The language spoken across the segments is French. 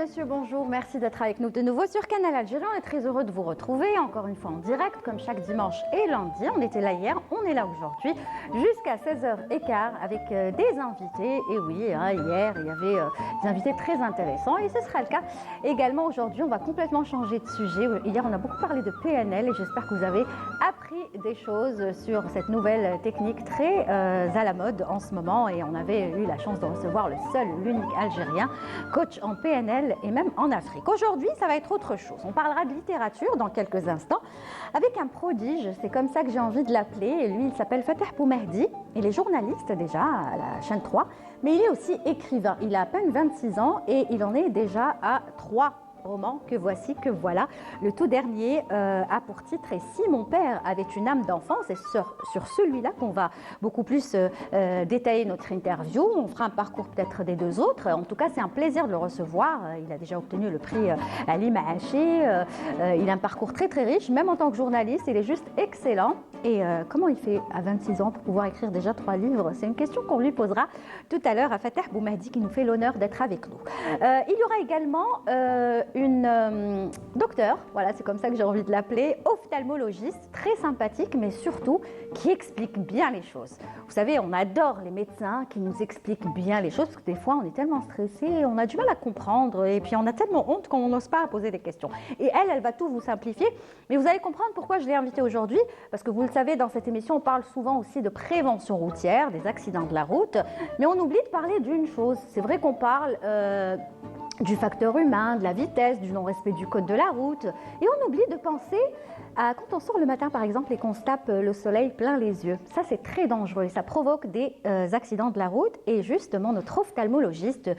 messieurs, bonjour. Merci d'être avec nous de nouveau sur Canal Algérie. On est très heureux de vous retrouver, encore une fois en direct, comme chaque dimanche et lundi. On était là hier, on est là aujourd'hui, jusqu'à 16h15 avec des invités. Et oui, hier, il y avait des invités très intéressants et ce sera le cas également aujourd'hui. On va complètement changer de sujet. Hier, on a beaucoup parlé de PNL et j'espère que vous avez appris des choses sur cette nouvelle technique très à la mode en ce moment. Et on avait eu la chance de recevoir le seul, l'unique Algérien, coach en PNL et même en Afrique. Aujourd'hui, ça va être autre chose. On parlera de littérature dans quelques instants avec un prodige, c'est comme ça que j'ai envie de l'appeler. Et lui, il s'appelle Fateh Boumehdi. Il est journaliste déjà à la chaîne 3, mais il est aussi écrivain. Il a à peine 26 ans et il en est déjà à 3 romans que voici, que voilà. Le tout dernier a pour titre « Et si mon père avait une âme d'enfant ?» C'est sur celui-là qu'on va beaucoup plus détailler notre interview. On fera un parcours peut-être des deux autres. En tout cas, c'est un plaisir de le recevoir. Il a déjà obtenu le prix Ali Maaché. Il a un parcours très très riche, même en tant que journaliste. Il est juste excellent. Et comment il fait à 26 ans pour pouvoir écrire déjà 3 livres? C'est une question qu'on lui posera tout à l'heure à Fateh Boumehdi qui nous fait l'honneur d'être avec nous. Il y aura également une docteure, voilà, c'est comme ça que j'ai envie de l'appeler, ophtalmologiste, très sympathique, mais surtout qui explique bien les choses. Vous savez, on adore les médecins qui nous expliquent bien les choses, parce que des fois, on est tellement stressé, on a du mal à comprendre, et puis on a tellement honte qu'on n'ose pas poser des questions. Et elle va tout vous simplifier, mais vous allez comprendre pourquoi je l'ai invitée aujourd'hui, parce que vous le savez, dans cette émission, on parle souvent aussi de prévention routière, des accidents de la route, mais on oublie de parler d'une chose. C'est vrai qu'on parle du facteur humain, de la vitesse, du non-respect du code de la route. Et on oublie de penser à quand on sort le matin, par exemple, et qu'on se tape le soleil plein les yeux. Ça, c'est très dangereux et ça provoque des accidents de la route. Et justement, notre ophtalmologiste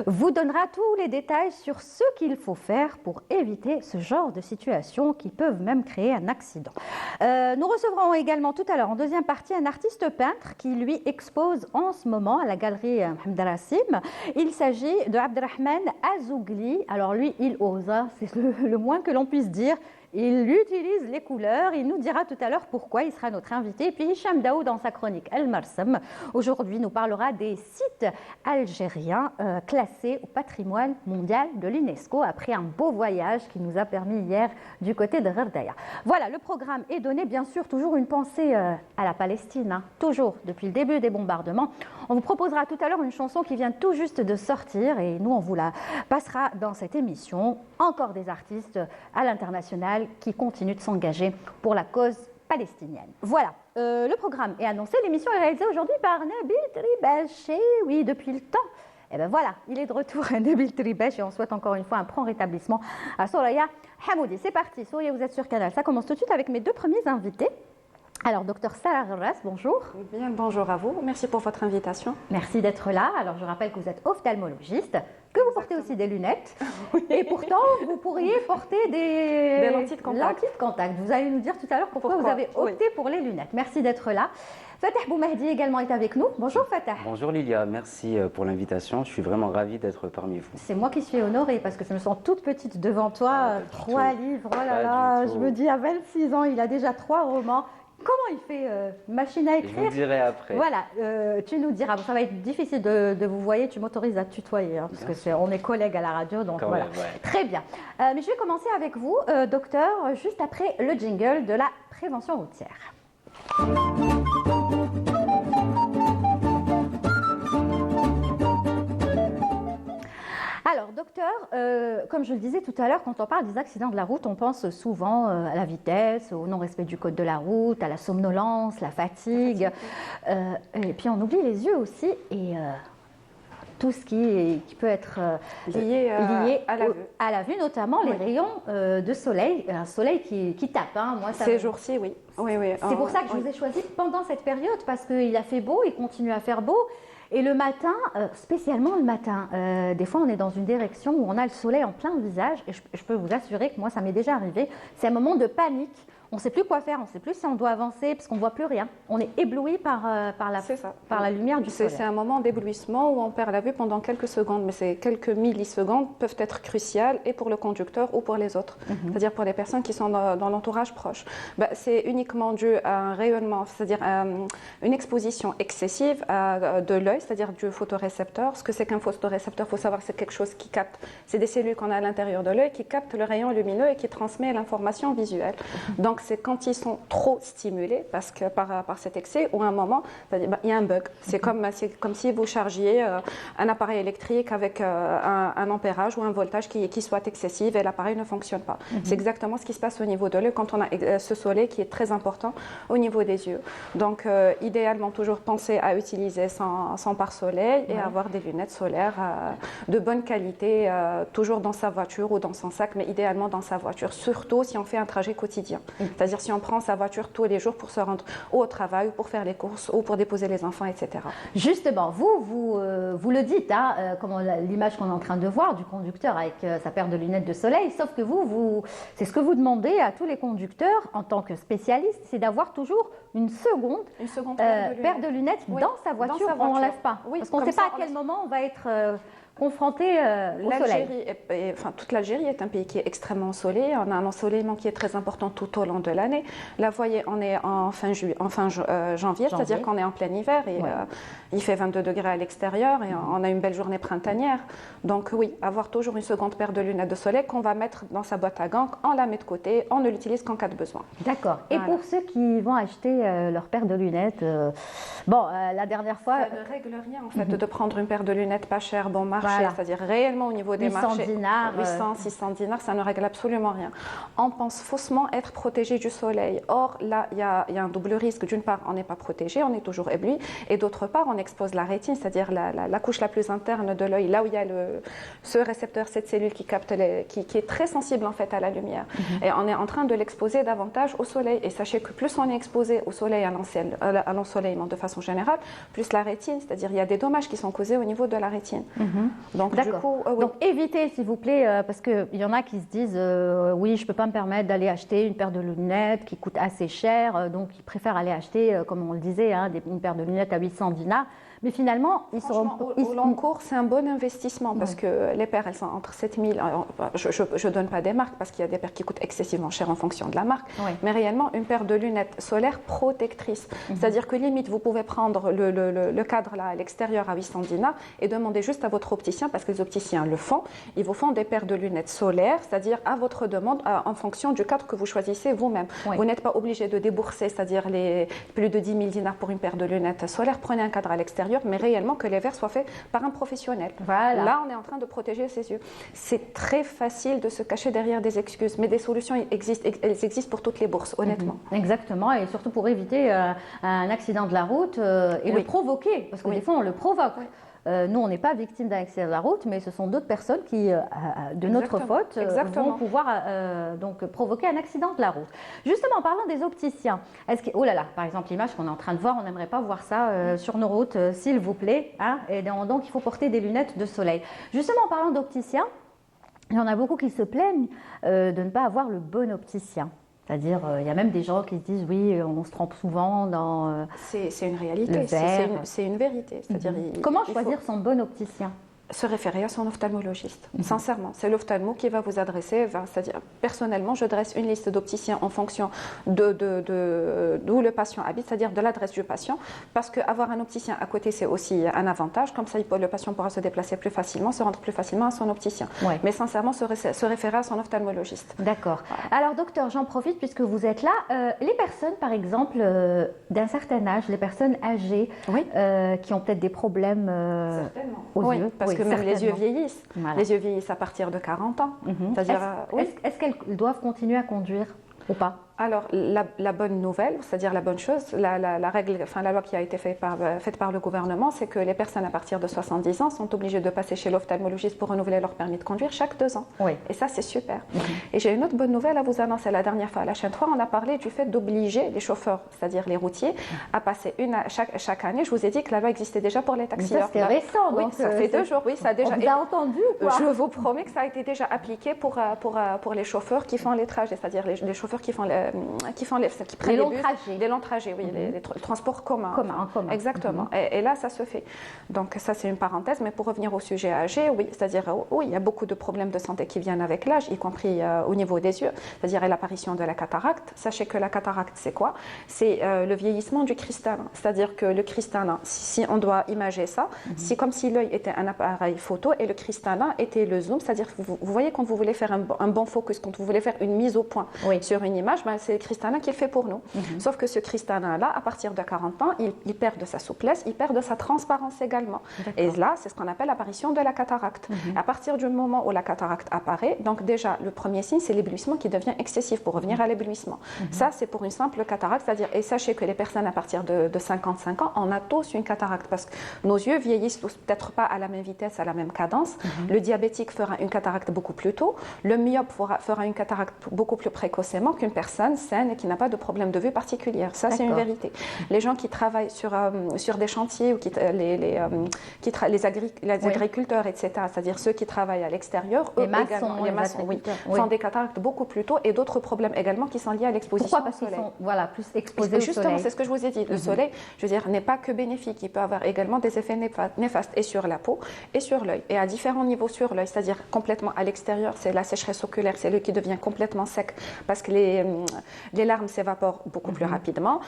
vous donnera tous les détails sur ce qu'il faut faire pour éviter ce genre de situations qui peuvent même créer un accident. Nous recevrons également tout à l'heure, en deuxième partie, un artiste peintre qui, lui, expose en ce moment à la galerie Mohamed Rassim. Il s'agit de Abderrahman Azougli. Alors lui, il ose, c'est le moins que l'on puisse dire. Il utilise les couleurs, il nous dira tout à l'heure pourquoi, il sera notre invité. Et puis Hicham Daoud dans sa chronique El Marsam, aujourd'hui nous parlera des sites algériens classés au patrimoine mondial de l'UNESCO après un beau voyage qui nous a permis hier du côté de Gherdaya. Voilà, le programme est donné, bien sûr, toujours une pensée à la Palestine, toujours depuis le début des bombardements. On vous proposera tout à l'heure une chanson qui vient tout juste de sortir et nous on vous la passera dans cette émission. Encore des artistes à l'international qui continuent de s'engager pour la cause palestinienne. Voilà, le programme est annoncé. L'émission est réalisée aujourd'hui par Nabil Tribaché. Oui, depuis le temps. Et bien voilà, il est de retour à Nabil Tribaché et on souhaite encore une fois un prompt rétablissement à Soraya Hamoudi. C'est parti, Soraya, vous êtes sur Canal. Ça commence tout de suite avec mes deux premiers invités. Alors, docteur Salah Ghras, bonjour. Bien, bonjour à vous. Merci pour votre invitation. Merci d'être là. Alors, je rappelle que vous êtes ophtalmologiste, que vous portez aussi des lunettes. Oui. Et pourtant, vous pourriez porter des lentilles de contact. Vous allez nous dire tout à l'heure pourquoi vous avez opté pour les lunettes. Merci d'être là. Fateh Boumehdi également est avec nous. Bonjour Fateh. Bonjour Lilia, merci pour l'invitation. Je suis vraiment ravie d'être parmi vous. C'est moi qui suis honorée parce que je me sens toute petite devant toi. 3 livres, oh là là, je me dis à 26 ans, il a déjà 3 romans. Comment il fait machine à écrire? Je vous dirai après. Voilà, tu nous diras. Ça va être difficile de vous voir. Tu m'autorises à tutoyer, parce que on est collègues à la radio, donc quand voilà. Même, ouais. Très bien. Mais je vais commencer avec vous, docteur, juste après le jingle de la prévention routière. Alors, docteur, comme je le disais tout à l'heure, quand on parle des accidents de la route, on pense souvent à la vitesse, au non-respect du code de la route, à la somnolence, la fatigue. Et puis, on oublie les yeux aussi et tout ce qui peut être lié à la vue, notamment les rayons de soleil, un soleil qui tape. Moi, ces jours-ci, oui. C'est pour ça que je vous ai choisi pendant cette période, parce qu'il a fait beau, il continue à faire beau. Et le matin, spécialement le matin, des fois on est dans une direction où on a le soleil en plein visage et je peux vous assurer que moi ça m'est déjà arrivé, c'est un moment de panique. on ne sait plus quoi faire, on ne sait plus si on doit avancer parce qu'on ne voit plus rien. On est ébloui par la lumière du soleil. C'est un moment d'éblouissement où on perd la vue pendant quelques secondes, mais ces quelques millisecondes peuvent être cruciales et pour le conducteur ou pour les autres, c'est-à-dire pour les personnes qui sont dans l'entourage proche. C'est uniquement dû à un rayonnement, c'est-à-dire une exposition excessive de l'œil, c'est-à-dire du photorécepteur. Ce que c'est qu'un photorécepteur, il faut savoir, c'est quelque chose qui capte, c'est des cellules qu'on a à l'intérieur de l'œil qui captent le rayon lumineux et qui transmet l'information visuelle. Donc c'est quand ils sont trop stimulés, parce que par cet excès, ou à un moment, il y a un bug. C'est comme si vous chargiez un appareil électrique avec un ampérage ou un voltage qui soit excessif et l'appareil ne fonctionne pas. C'est exactement ce qui se passe au niveau de l'œil quand on a ce soleil qui est très important au niveau des yeux. Donc idéalement, toujours penser à utiliser son pare-soleil et avoir des lunettes solaires de bonne qualité, toujours dans sa voiture ou dans son sac, mais idéalement dans sa voiture, surtout si on fait un trajet quotidien. C'est-à-dire si on prend sa voiture tous les jours pour se rendre ou au travail, ou pour faire les courses, ou pour déposer les enfants, etc. Justement, vous le dites, hein, comme l'image qu'on est en train de voir du conducteur avec sa paire de lunettes de soleil, sauf que c'est ce que vous demandez à tous les conducteurs en tant que spécialiste, c'est d'avoir toujours une seconde paire de lunettes dans sa voiture, on n'enlève pas. Oui, parce qu'on ne sait pas à quel moment on va être confronté au soleil. Toute l'Algérie est un pays qui est extrêmement ensoleillé. On a un ensoleillement qui est très important tout au long de l'année. Là, vous voyez, on est en fin janvier, c'est-à-dire qu'on est en plein hiver et il fait 22 degrés à l'extérieur et on a une belle journée printanière. Donc oui, avoir toujours une seconde paire de lunettes de soleil qu'on va mettre dans sa boîte à gants, on la met de côté, on ne l'utilise qu'en cas de besoin. D'accord. Et pour ceux qui vont acheter leur paire de lunettes, la dernière fois... Ça ne règle rien en fait de prendre une paire de lunettes pas chère, bon marché. C'est-à-dire réellement au niveau des marchés, 800, 600 dinars, ça ne règle absolument rien. On pense faussement être protégé du soleil. Or, là, il y a un double risque. D'une part, on n'est pas protégé, on est toujours ébloui. Et d'autre part, on expose la rétine, c'est-à-dire la couche la plus interne de l'œil, là où il y a ce récepteur, cette cellule qui capte, qui est très sensible en fait à la lumière. Et on est en train de l'exposer davantage au soleil. Et sachez que plus on est exposé au soleil, à l'ensoleillement de façon générale, plus la rétine, c'est-à-dire il y a des dommages qui sont causés au niveau de la rétine. Donc, du coup, Donc évitez s'il vous plaît, parce qu'il y en a qui se disent oui, je ne peux pas me permettre d'aller acheter une paire de lunettes qui coûte assez cher, donc ils préfèrent aller acheter, comme on le disait, une paire de lunettes à 800 dinars. Mais finalement, au long cours, c'est un bon investissement parce que les paires, elles sont entre 7 000. Je ne donne pas des marques parce qu'il y a des paires qui coûtent excessivement cher en fonction de la marque. Mais réellement, une paire de lunettes solaires protectrices. C'est-à-dire que limite, vous pouvez prendre le cadre là à l'extérieur à 800 dinars et demander juste à votre opticien, parce que les opticiens le font, ils vous font des paires de lunettes solaires, c'est-à-dire à votre demande, en fonction du cadre que vous choisissez vous-même. Vous n'êtes pas obligé de débourser, c'est-à-dire les plus de 10 000 dinars pour une paire de lunettes solaires. Prenez un cadre à l'extérieur, mais réellement que les verres soient faits par un professionnel. Voilà. Là, on est en train de protéger ses yeux. C'est très facile de se cacher derrière des excuses, mais des solutions existent. Elles existent pour toutes les bourses, honnêtement. Exactement, et surtout pour éviter un accident de la route et le provoquer, parce que des fois on le provoque. Nous, on n'est pas victime d'un accident de la route, mais ce sont d'autres personnes qui, de notre faute, vont pouvoir donc provoquer un accident de la route. Justement, en parlant des opticiens, oh là là, par exemple, l'image qu'on est en train de voir, on n'aimerait pas voir ça sur nos routes, s'il vous plaît. Hein, et donc, il faut porter des lunettes de soleil. Justement, en parlant d'opticiens, il y en a beaucoup qui se plaignent de ne pas avoir le bon opticien. C'est-à-dire, il y a même des gens qui se disent, oui, on se trompe souvent dans c'est une réalité, c'est une vérité. C'est-à-dire, Comment choisir son bon opticien ? Se référer à son ophtalmologiste, sincèrement. C'est l'ophtalmo qui va vous adresser. C'est-à-dire, personnellement, je dresse une liste d'opticiens en fonction d'où le patient habite, c'est-à-dire de l'adresse du patient, parce qu'avoir un opticien à côté, c'est aussi un avantage. Comme ça, le patient pourra se déplacer plus facilement, se rendre plus facilement à son opticien. Mais sincèrement, se référer à son ophtalmologiste. D'accord. Voilà. Alors, docteur, j'en profite puisque vous êtes là. Les personnes, par exemple, d'un certain âge, les personnes âgées, qui ont peut-être des problèmes aux yeux. Parce que même les yeux vieillissent. Voilà. Les yeux vieillissent à partir de 40 ans. Est-ce qu'elles doivent continuer à conduire ou pas ? Alors, la bonne nouvelle, c'est-à-dire la bonne chose, la loi qui a été faite par le gouvernement, c'est que les personnes à partir de 70 ans sont obligées de passer chez l'ophtalmologiste pour renouveler leur permis de conduire chaque 2 ans. Et ça, c'est super. Et j'ai une autre bonne nouvelle à vous annoncer. La dernière fois, à la chaîne 3, on a parlé du fait d'obliger les chauffeurs, c'est-à-dire les routiers, à passer chaque année. Je vous ai dit que la loi existait déjà pour les taxieurs. C'est récent. Oui, donc ça fait 2 jours. Oui, ça a déjà. On vous a entendu, quoi. Je vous promets que ça a été déjà appliqué pour les chauffeurs qui font les trajets, c'est-à-dire les chauffeurs qui font qui prennent les longs bus, trajets. les longs trajets, oui, les transports communs. En commun. Exactement. Et là, ça se fait. Donc ça, c'est une parenthèse. Mais pour revenir au sujet âgé, oui, c'est-à-dire, oui, il y a beaucoup de problèmes de santé qui viennent avec l'âge, y compris au niveau des yeux, c'est-à-dire l'apparition de la cataracte. Sachez que la cataracte, c'est quoi? C'est le vieillissement du cristallin. C'est-à-dire que le cristallin, si on doit imager ça, c'est comme si l'œil était un appareil photo et le cristallin était le zoom. C'est-à-dire que vous voyez, quand vous voulez faire un bon focus, quand vous voulez faire une mise au point sur une image, ben, c'est le cristallin qui le fait pour nous. Sauf que ce cristallin-là, à partir de 40 ans, il perd de sa souplesse, il perd de sa transparence également. Et là, c'est ce qu'on appelle l'apparition de la cataracte. À partir du moment où la cataracte apparaît, donc déjà, le premier signe, c'est l'éblouissement qui devient excessif, pour revenir à l'éblouissement. Ça, c'est pour une simple cataracte, c'est-à-dire, et sachez que les personnes à partir de 55 ans, on a tous une cataracte, parce que nos yeux vieillissent tous, peut-être pas à la même vitesse, à la même cadence. Le diabétique fera une cataracte beaucoup plus tôt, le myope fera une cataracte beaucoup plus précocement qu'une personne saine et qui n'a pas de problème de vue particulière. Ça, c'est une vérité. Les gens qui travaillent sur des chantiers, ou les agriculteurs, etc., c'est-à-dire ceux qui travaillent à l'extérieur, eux également, les maçons, font des cataractes beaucoup plus tôt, et d'autres problèmes également qui sont liés à l'exposition au soleil. Sont, plus exposés au soleil. Justement, c'est ce que je vous ai dit. Le soleil, je veux dire, n'est pas que bénéfique. Il peut avoir également des effets néfastes et sur la peau et sur l'œil. Et à différents niveaux sur l'œil, c'est-à-dire complètement à l'extérieur, c'est la sécheresse oculaire, c'est l'œil qui devient complètement sec parce que les larmes s'évaporent beaucoup plus rapidement.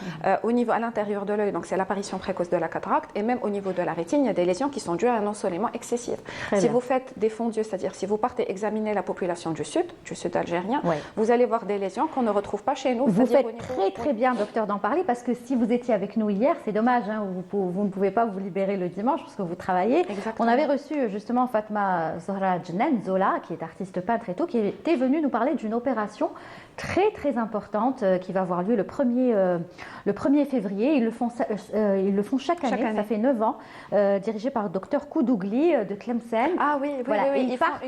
Au niveau à l'intérieur de l'œil, donc c'est l'apparition précoce de la cataracte, et même au niveau de la rétine, il y a des lésions qui sont dues à un ensoleillement excessif. Si vous faites des fonds d'yeux, c'est-à-dire si vous partez examiner la population du sud algérien, vous allez voir des lésions qu'on ne retrouve pas chez nous. Vous faites très bien, docteur, d'en parler, parce que si vous étiez avec nous hier, c'est dommage, hein, vous ne pouvez pas vous libérer le dimanche parce que vous travaillez. Exactement. On avait reçu justement Fatma Zohra Djnen, Zola, qui est artiste peintre et tout, qui était venue nous parler d'une opération très importante qui va avoir lieu le 1er février. Ils le font chaque année, ça fait 9 ans, dirigé par le docteur Koudougli de Tlemcen. Ah oui, voilà. Ils partent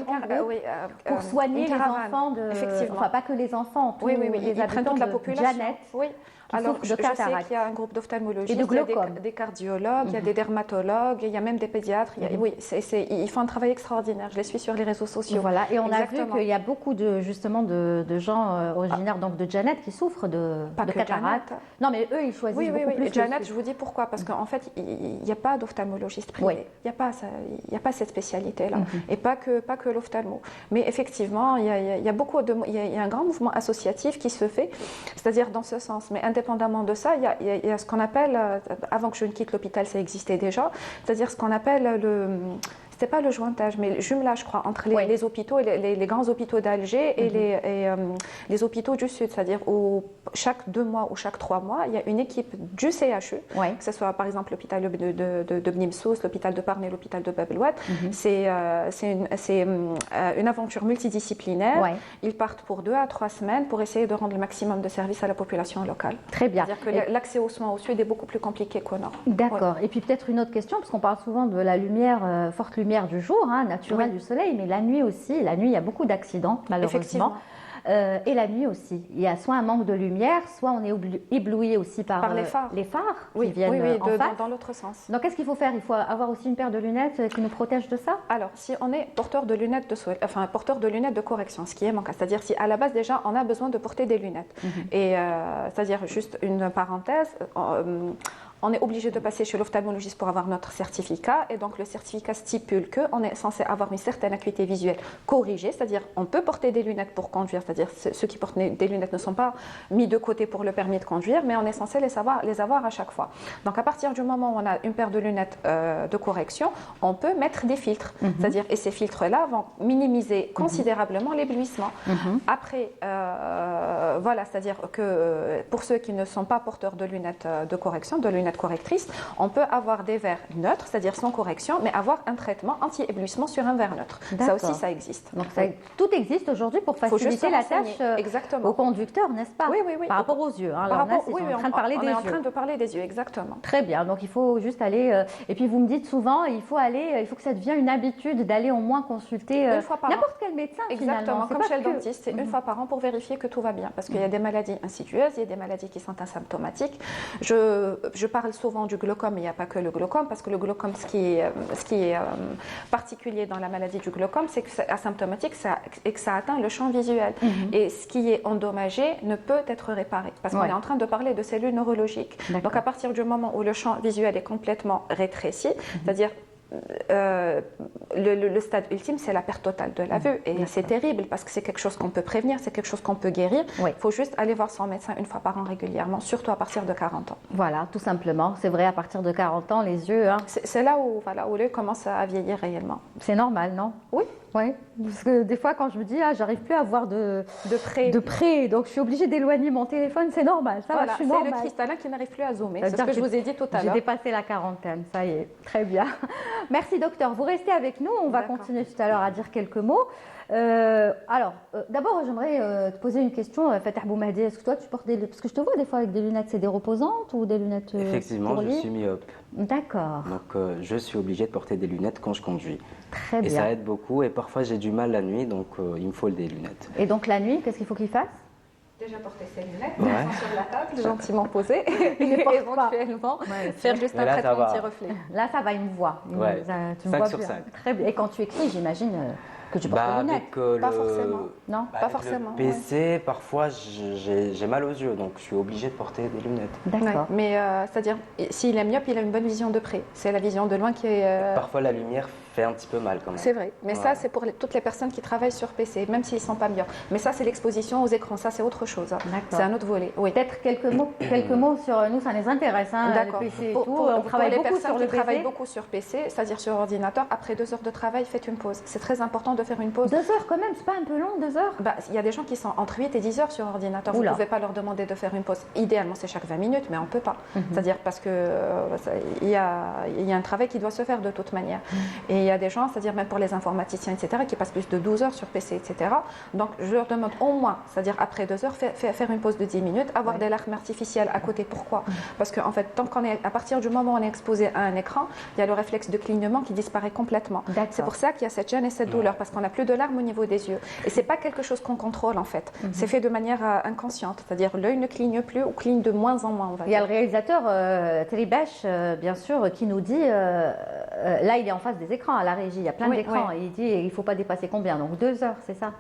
pour soigner les enfants, enfin pas que les enfants, tous les habitants toute la de population. Janet. Alors, je sais qu'il y a un groupe d'ophtalmologistes, il y a des cardiologues, il y a des dermatologues, il y a même des pédiatres. Ils font un travail extraordinaire. Je les suis sur les réseaux sociaux. Voilà, et on a vu qu'il y a beaucoup de gens originaires donc de Janet qui souffrent de cataracte. Non, mais eux, ils choisissent beaucoup plus. Janet, je vous dis pourquoi. Parce qu'en fait, il n'y a pas d'ophtalmologiste privé. Il n'y a pas cette spécialité-là. Et pas que l'ophtalmo. Mais effectivement, il y a un grand mouvement associatif qui se fait, c'est-à-dire dans ce sens. Mais indépendamment de ça, il y a ce qu'on appelle, avant que je ne quitte l'hôpital, ça existait déjà, c'est-à-dire ce qu'on appelle c'était pas le jointage, mais le jumelage, je crois, entre les hôpitaux, les grands hôpitaux d'Alger et les hôpitaux du Sud, c'est-à-dire où chaque 2 mois ou chaque 3 mois, il y a une équipe du CHU, que ce soit par exemple l'hôpital de Bnimsous, l'hôpital de Parne et l'hôpital de Bab el Oued. C'est une aventure multidisciplinaire. Ils partent pour 2 à 3 semaines pour essayer de rendre le maximum de services à la population locale. Très bien. C'est-à-dire que l'accès aux soins au Sud est beaucoup plus compliqué qu'au Nord. D'accord. Et puis peut-être une autre question, parce qu'on parle souvent de la lumière, forte lumière du jour, naturelle du soleil, mais la nuit aussi. La nuit, il y a beaucoup d'accidents, malheureusement. Et la nuit aussi. Il y a soit un manque de lumière, soit on est ébloui aussi par les phares qui viennent en face. Dans l'autre sens. Donc, qu'est-ce qu'il faut faire? Il faut avoir aussi une paire de lunettes qui nous protège de ça? Alors, si on est porteur de lunettes porteur de lunettes de correction, ce qui est mon cas, c'est-à-dire si à la base déjà on a besoin de porter des lunettes. Et c'est-à-dire juste une parenthèse. On est obligé de passer chez l'ophtalmologiste pour avoir notre certificat, et donc le certificat stipule qu'on est censé avoir une certaine acuité visuelle corrigée, c'est-à-dire on peut porter des lunettes pour conduire, c'est-à-dire ceux qui portent des lunettes ne sont pas mis de côté pour le permis de conduire, mais on est censé les avoir à chaque fois. Donc à partir du moment où on a une paire de lunettes de correction, on peut mettre des filtres, c'est-à-dire, et ces filtres-là vont minimiser considérablement l'éblouissement. Après, voilà, c'est-à-dire que pour ceux qui ne sont pas porteurs de lunettes de correction, de lunettes correctrice, on peut avoir des verres neutres, c'est-à-dire sans correction, mais avoir un traitement anti-éblouissement sur un verre neutre. Ça aussi, ça existe. Donc tout existe aujourd'hui pour faciliter la tâche au conducteur, n'est-ce pas? Oui. Par rapport aux yeux. On est en train de parler des yeux, exactement. Très bien, donc il faut juste aller... et puis vous me dites souvent, il faut que ça devienne une habitude d'aller au moins consulter n'importe quel médecin. Exactement, comme chez le dentiste, c'est une fois par an pour vérifier que tout va bien. Parce qu'il y a des maladies insidieuses, il y a des maladies qui sont asymptomatiques. Je parle parle souvent du glaucome, il n'y a pas que le glaucome, parce que le glaucome, ce qui est particulier dans la maladie du glaucome, c'est que c'est asymptomatique et que ça atteint le champ visuel. Et ce qui est endommagé ne peut être réparé, parce qu'on est en train de parler de cellules neurologiques. Donc à partir du moment où le champ visuel est complètement rétréci, c'est-à-dire le stade ultime, c'est la perte totale de la vue. Et c'est terrible parce que c'est quelque chose qu'on peut prévenir, c'est quelque chose qu'on peut guérir. Il faut juste aller voir son médecin une fois par an régulièrement, surtout à partir de 40 ans. Voilà, tout simplement. C'est vrai, à partir de 40 ans, les yeux... Hein, c'est là où l'œil commence à vieillir réellement. C'est normal, non? Oui. Oui, parce que des fois, quand je me dis, j'arrive plus à voir de près, donc je suis obligée d'éloigner mon téléphone, c'est normal. Ça va, je suis normale. C'est le cristallin qui n'arrive plus à zoomer. C'est ce que je vous ai dit tout à l'heure. J'ai dépassé la quarantaine, ça y est, très bien. Merci docteur, vous restez avec nous, on va continuer tout à l'heure à dire quelques mots. D'abord, j'aimerais te poser une question, Fatah Boumehdi. Est-ce que toi, tu portes des lunettes? Parce que je te vois des fois avec des lunettes, c'est des reposantes ou des lunettes Effectivement, pour je lire? suis myope. D'accord. Donc, je suis obligée de porter des lunettes quand je conduis. Très bien. Et ça aide beaucoup. Et parfois, j'ai du mal la nuit, donc il me faut des lunettes. Et donc, la nuit, qu'est-ce qu'il faut qu'il fasse? Déjà porter ses lunettes, sur la table, gentiment posées, et éventuellement faire juste un traitement anti-reflet. Là, ça va, il me voit. Ouais. Tu me 5 vois sur bien. 5. Très bien. Et quand tu écris, j'imagine que tu portes des lunettes. Pas forcément. Non, pas forcément. Le PC, parfois, j'ai mal aux yeux, donc je suis obligée de porter des lunettes. D'accord. Mais c'est-à-dire, s'il est myope, il a une bonne vision de près. C'est la vision de loin qui est... Parfois, la lumière fait un petit peu mal quand même. C'est vrai, mais ça c'est pour toutes les personnes qui travaillent sur PC, même s'ils ne sont pas myopes. Mais ça c'est l'exposition aux écrans, ça c'est autre chose. C'est un autre volet. Oui. Peut-être quelques mots sur nous, ça nous intéresse. Hein, D'accord. Le PC et pour, tout. Pour, on pour travaille les beaucoup personnes sur le qui PC. travaillent beaucoup sur PC, c'est-à-dire sur ordinateur, après 2 heures de travail, faites une pause. C'est très important de faire une pause. 2 heures quand même, c'est pas un peu long, 2 heures? Il y a des gens qui sont entre 8 et 10 heures sur ordinateur. Vous ne pouvez pas leur demander de faire une pause. Idéalement, c'est chaque 20 minutes, mais on ne peut pas. C'est-à-dire parce qu'il y a un travail qui doit se faire de toute manière. Et il y a des gens, c'est-à-dire même pour les informaticiens, etc., qui passent plus de 12 heures sur PC, etc. Donc, je leur demande au moins, c'est-à-dire après 2 heures, faire une pause de 10 minutes, avoir des larmes artificielles à côté. Pourquoi? Parce qu'en fait, à partir du moment où on est exposé à un écran, il y a le réflexe de clignement qui disparaît complètement. C'est pour ça qu'il y a cette gêne et cette douleur, parce qu'on n'a plus de larmes au niveau des yeux. Et ce n'est pas quelque chose qu'on contrôle, en fait. C'est fait de manière inconsciente, c'est-à-dire l'œil ne cligne plus ou cligne de moins en moins, on va dire. Il y a le réalisateur Tribesh, bien sûr, qui nous dit, là il est en face des écrans à la régie, il y a plein d'écrans, et il dit il ne faut pas dépasser combien? Donc 2 heures, c'est ça?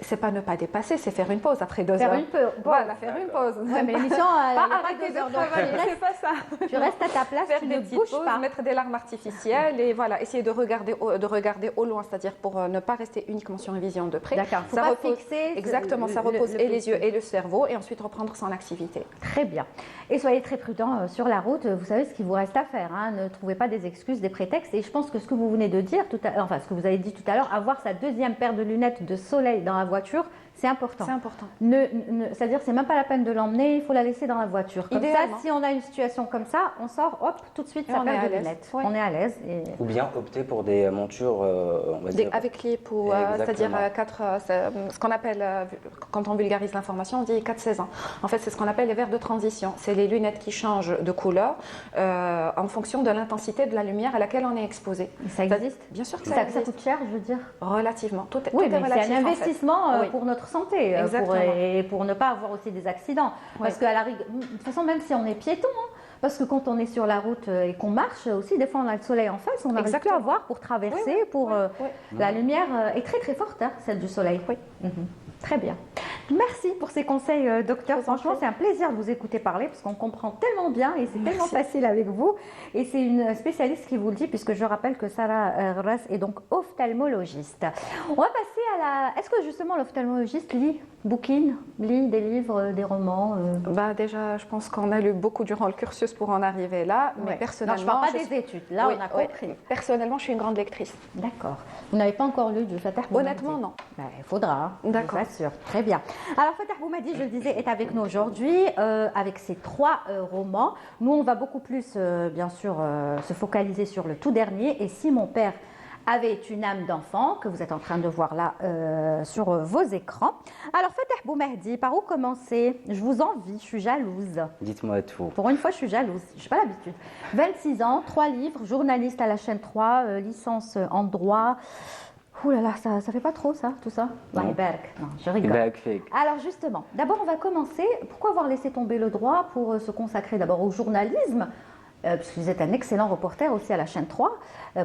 C'est pas ne pas dépasser, c'est faire une pause après 2 heures. Faire une pause. Voilà, faire une pause. Ouais, mais l'émission, pas pas arrêter 2 heures. de travailler, c'est pas ça. Tu restes à ta place, faire tu des ne petites bouges pauses, pas. mettre des larmes artificielles et voilà, essayer de regarder au loin, c'est-à-dire pour ne pas rester uniquement sur une vision de près. D'accord, faut ça pas repose, fixer. Exactement, ça repose et les yeux et le cerveau et ensuite reprendre son activité. Très bien. Et soyez très prudents sur la route, vous savez ce qu'il vous reste à faire. Hein. Ne trouvez pas des excuses, des prétextes. Et je pense que ce que vous venez de dire, ce que vous avez dit tout à l'heure, avoir sa 2e paire de lunettes de soleil dans la voiture, c'est important. C'est important. C'est-à-dire, c'est même pas la peine de l'emmener, il faut la laisser dans la voiture. Comme ça, si on a une situation comme ça, on sort, hop, tout de suite, sa paire de lunettes. Ouais. On est à l'aise. Ou bien opter pour des montures, on va dire. Avec clip, ou c'est-à-dire ce qu'on appelle, quand on vulgarise l'information, on dit 4-16 ans. En fait, c'est ce qu'on appelle les verres de transition. C'est les lunettes qui changent de couleur en fonction de l'intensité de la lumière à laquelle on est exposé. Ça existe? Bien sûr que ça existe. Ça coûte cher, je veux dire? Relativement. Tout est relatif. C'est un investissement pour notre santé et pour ne pas avoir aussi des accidents. Parce que de toute façon, même si on est piéton, parce que quand on est sur la route et qu'on marche aussi, des fois on a le soleil en face, on n'arrive plus à voir pour traverser. La lumière est très très forte, hein, celle du soleil. Très bien. Merci pour ces conseils, docteur. Franchement, c'est un plaisir de vous écouter parler parce qu'on comprend tellement bien et c'est tellement facile avec vous. Et c'est une spécialiste qui vous le dit, puisque je rappelle que Sarah Ras est donc ophtalmologiste. On va passer à la... Est-ce que justement l'ophtalmologiste lit des livres, des romans Déjà, je pense qu'on a lu beaucoup durant le cursus pour en arriver là. Mais personnellement... Non, je ne parle pas des études. Là, on a compris. Personnellement, je suis une grande lectrice. D'accord. Vous n'avez pas encore lu du Fatah Boumehdi? Honnêtement, non. Il faudra. D'accord. Je vous assure. Très bien. Alors, Fatah Boumehdi, je le disais, est avec nous aujourd'hui avec ses 3 romans. Nous, on va beaucoup plus, bien sûr, se focaliser sur le tout dernier. Et si mon père avait une âme d'enfant, que vous êtes en train de voir là sur vos écrans. Alors, Fatah Boumehdi, par où commencer? Je vous envie, je suis jalouse. Dites-moi tout. Pour une fois, je suis jalouse. Je n'ai pas l'habitude. 26 ans, 3 livres, journaliste à la chaîne 3, licence en droit. Ouh là là, ça fait pas trop ça, tout ça? Non, je rigole. Alors justement, d'abord on va commencer. Pourquoi avoir laissé tomber le droit pour se consacrer d'abord au journalisme puisque vous êtes un excellent reporter aussi à la chaîne 3,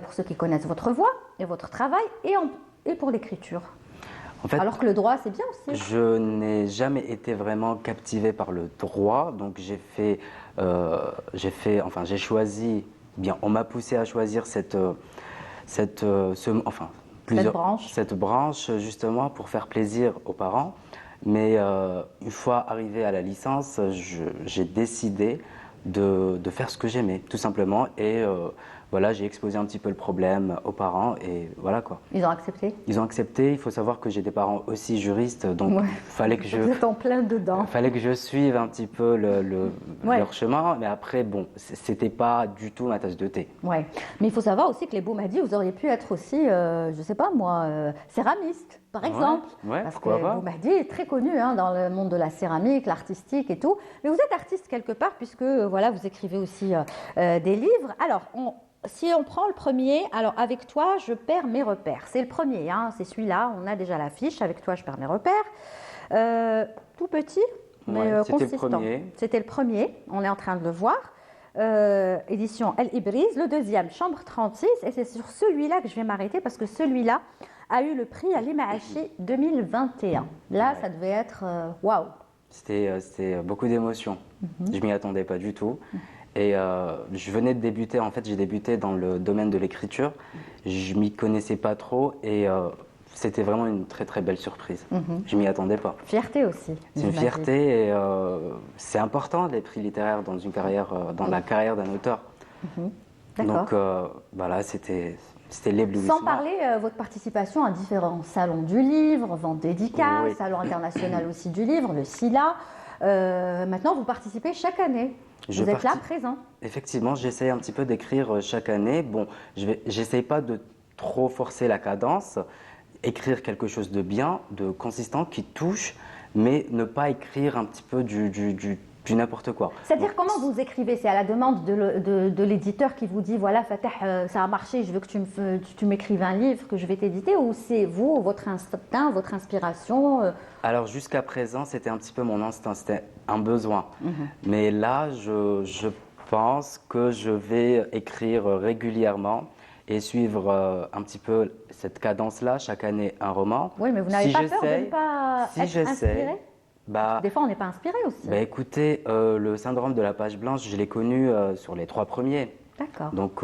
pour ceux qui connaissent votre voix et votre travail, et pour l'écriture. En fait, Alors que le droit, c'est bien aussi. je n'ai jamais été vraiment captivé par le droit, donc j'ai choisi, bien, on m'a poussé à choisir cette branche justement pour faire plaisir aux parents. Mais une fois arrivé à la licence, j'ai décidé de faire ce que j'aimais, tout simplement. Et voilà, j'ai exposé un petit peu le problème aux parents et voilà quoi. Ils ont accepté? Ils ont accepté. Il faut savoir que j'ai des parents aussi juristes, donc fallait que Vous êtes en plein dedans. fallait que je suive un petit peu leur chemin. Mais après, bon, c'était pas du tout ma tasse de thé. Ouais. Mais il faut savoir aussi que les Boumadi, vous auriez pu être aussi, je sais pas moi, céramiste, par exemple. Ouais, parce que pourquoi pas. Boumadi est très connu dans le monde de la céramique, l'artistique et tout. Mais vous êtes artiste quelque part, puisque voilà, vous écrivez aussi des livres. Alors, si on prend le premier, alors avec toi, je perds mes repères. C'est le premier, hein, c'est celui-là, on a déjà l'affiche. Avec toi, je perds mes repères. Tout petit, mais consistant. C'était le premier, on est en train de le voir. Édition El Ibriz, le deuxième, Chambre 36, et c'est sur celui-là que je vais m'arrêter parce que celui-là a eu le prix Ali Maachi 2021. Là, ça devait être waouh. C'était beaucoup d'émotions. Je m'y attendais pas du tout. Et je venais de débuter, en fait, j'ai débuté dans le domaine de l'écriture. Je m'y connaissais pas trop et c'était vraiment une très très belle surprise. Je m'y attendais pas. Fierté aussi. C'est une fierté et c'est important les prix littéraires dans une carrière, dans la carrière d'un auteur. Donc voilà, c'était l'éblouissement. Sans parler votre participation à différents salons du livre, vente dédicaces, salon international aussi du livre, le SILA. Maintenant, vous participez chaque année. Vous êtes là, présent. Effectivement, j'essaie un petit peu d'écrire chaque année. Bon, j'essaie pas de trop forcer la cadence, écrire quelque chose de bien, de consistant, qui touche, mais ne pas écrire un petit peu du n'importe quoi. C'est-à-dire, comment vous écrivez? C'est à la demande de l'éditeur qui vous dit, voilà, Fatah, ça a marché, je veux que tu m'écrives un livre que je vais t'éditer, ou c'est vous, votre instinct, votre inspiration? Alors, jusqu'à présent, c'était un petit peu mon instinct, c'était un besoin. Mais là, je pense que je vais écrire régulièrement et suivre un petit peu cette cadence-là, chaque année un roman. Oui, mais vous n'avez pas peur de ne pas être inspiré? Des fois, on n'est pas inspiré aussi. Écoutez, le syndrome de la page blanche, je l'ai connu sur les 3 premiers. D'accord. Donc,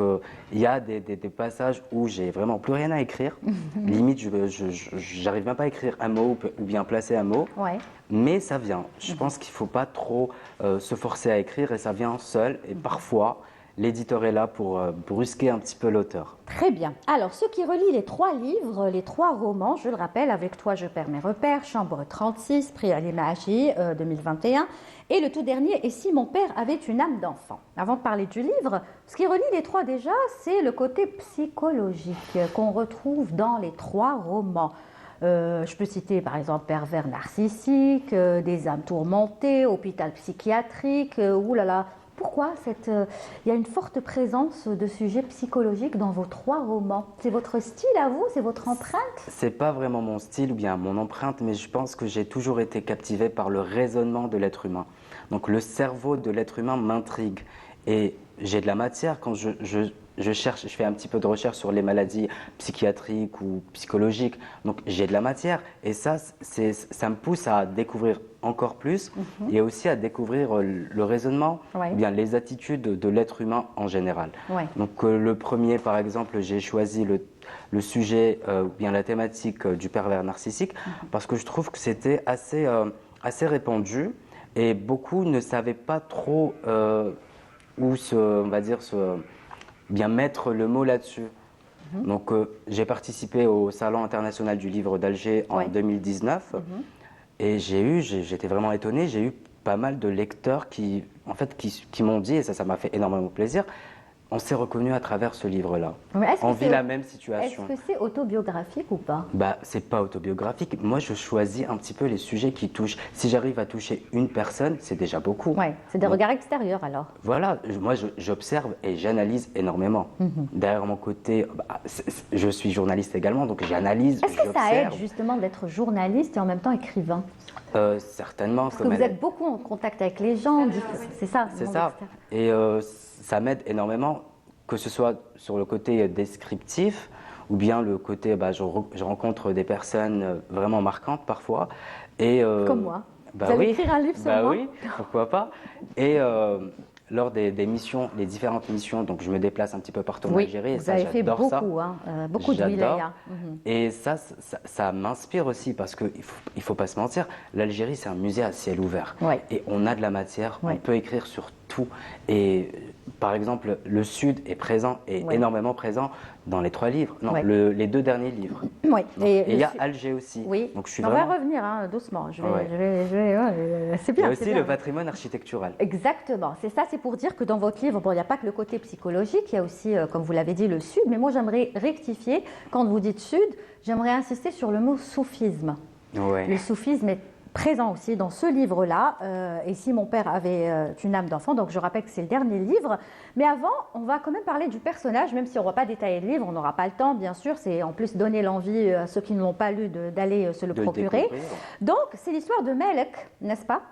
il y a des passages où j'ai vraiment plus rien à écrire. Limite, je n'arrive même pas à écrire un mot ou bien placer un mot. Ouais. Mais ça vient. Je pense qu'il ne faut pas trop se forcer à écrire et ça vient seul. Et parfois, l'éditeur est là pour brusquer un petit peu l'auteur. Très bien. Alors, ce qui relie les 3 livres, les 3 romans, je le rappelle, Avec toi, je perds mes repères, Chambre 36, prix Ali Maachi 2021, et le tout dernier, Et si mon père avait une âme d'enfant. Avant de parler du livre, ce qui relie les 3 déjà, c'est le côté psychologique qu'on retrouve dans les 3 romans. Je peux citer par exemple Pervers narcissique, Des âmes tourmentées, Hôpital psychiatrique, oulala. Pourquoi il y a une forte présence de sujets psychologiques dans vos 3 romans? C'est votre style à vous? C'est votre empreinte? C'est pas vraiment mon style ou bien mon empreinte, mais je pense que j'ai toujours été captivé par le raisonnement de l'être humain. Donc le cerveau de l'être humain m'intrigue et j'ai de la matière quand je cherche, je fais un petit peu de recherche sur les maladies psychiatriques ou psychologiques. Donc j'ai de la matière et ça me pousse à découvrir encore plus et aussi à découvrir le raisonnement, ou bien les attitudes de l'être humain en général. Donc le premier, par exemple, j'ai choisi le sujet ou bien la thématique du pervers narcissique parce que je trouve que c'était assez répandu et beaucoup ne savaient pas trop où bien mettre le mot là-dessus. Donc j'ai participé au Salon international du livre d'Alger en 2019 et j'étais vraiment étonné, j'ai eu pas mal de lecteurs qui m'ont dit, et ça m'a fait énormément plaisir, on s'est reconnu à travers ce livre-là. On vit la même situation. Est-ce que c'est autobiographique ou pas? C'est pas autobiographique. Moi, je choisis un petit peu les sujets qui touchent. Si j'arrive à toucher une personne, c'est déjà beaucoup. C'est des regards extérieurs alors. Voilà, moi j'observe et j'analyse énormément. Derrière mon côté, je suis journaliste également, donc j'analyse. Est-ce que ça aide justement d'être journaliste et en même temps écrivain? Certainement. Parce que vous êtes beaucoup en contact avec les gens, c'est ça. C'est ça. Et ça m'aide énormément, que ce soit sur le côté descriptif ou bien le côté, je rencontre des personnes vraiment marquantes parfois. Et, Comme moi. Bah Vous allez oui, écrire un livre sur moi? oui, pourquoi pas. Et lors des missions, les différentes missions, donc je me déplace un petit peu partout en Oui, Algérie. Et vous ça, avez fait j'adore beaucoup, ça. hein, beaucoup de J'adore. wilaya. Et ça m'inspire aussi parce qu'il il faut pas se mentir, l'Algérie c'est un musée à ciel ouvert. Ouais. Et on a de la matière, Ouais. on peut écrire sur tout. Et par exemple, le Sud est présent, et Ouais. énormément présent dans les 3 livres, non, Ouais. les 2 derniers livres. Oui. Et il y a Alger aussi. Oui, Donc je suis on vraiment... va revenir hein, doucement. Ouais. C'est Il y bien. a c'est aussi bien. le patrimoine architectural. Exactement, c'est ça, c'est pour dire que dans votre livre, bon, il n'y a pas que le côté psychologique, il y a aussi, comme vous l'avez dit, le Sud, mais moi j'aimerais rectifier, quand vous dites Sud, j'aimerais insister sur le mot soufisme. Ouais. Le soufisme est présent aussi dans ce livre-là, et si mon père avait une âme d'enfant, donc je rappelle que c'est le dernier livre, mais avant, on va quand même parler du personnage, même si on ne va pas détailler le livre, on n'aura pas le temps, bien sûr, c'est en plus donner l'envie à ceux qui ne l'ont pas lu d'aller se le De le procurer. découvrir. Donc, c'est l'histoire de Melek, n'est-ce pas?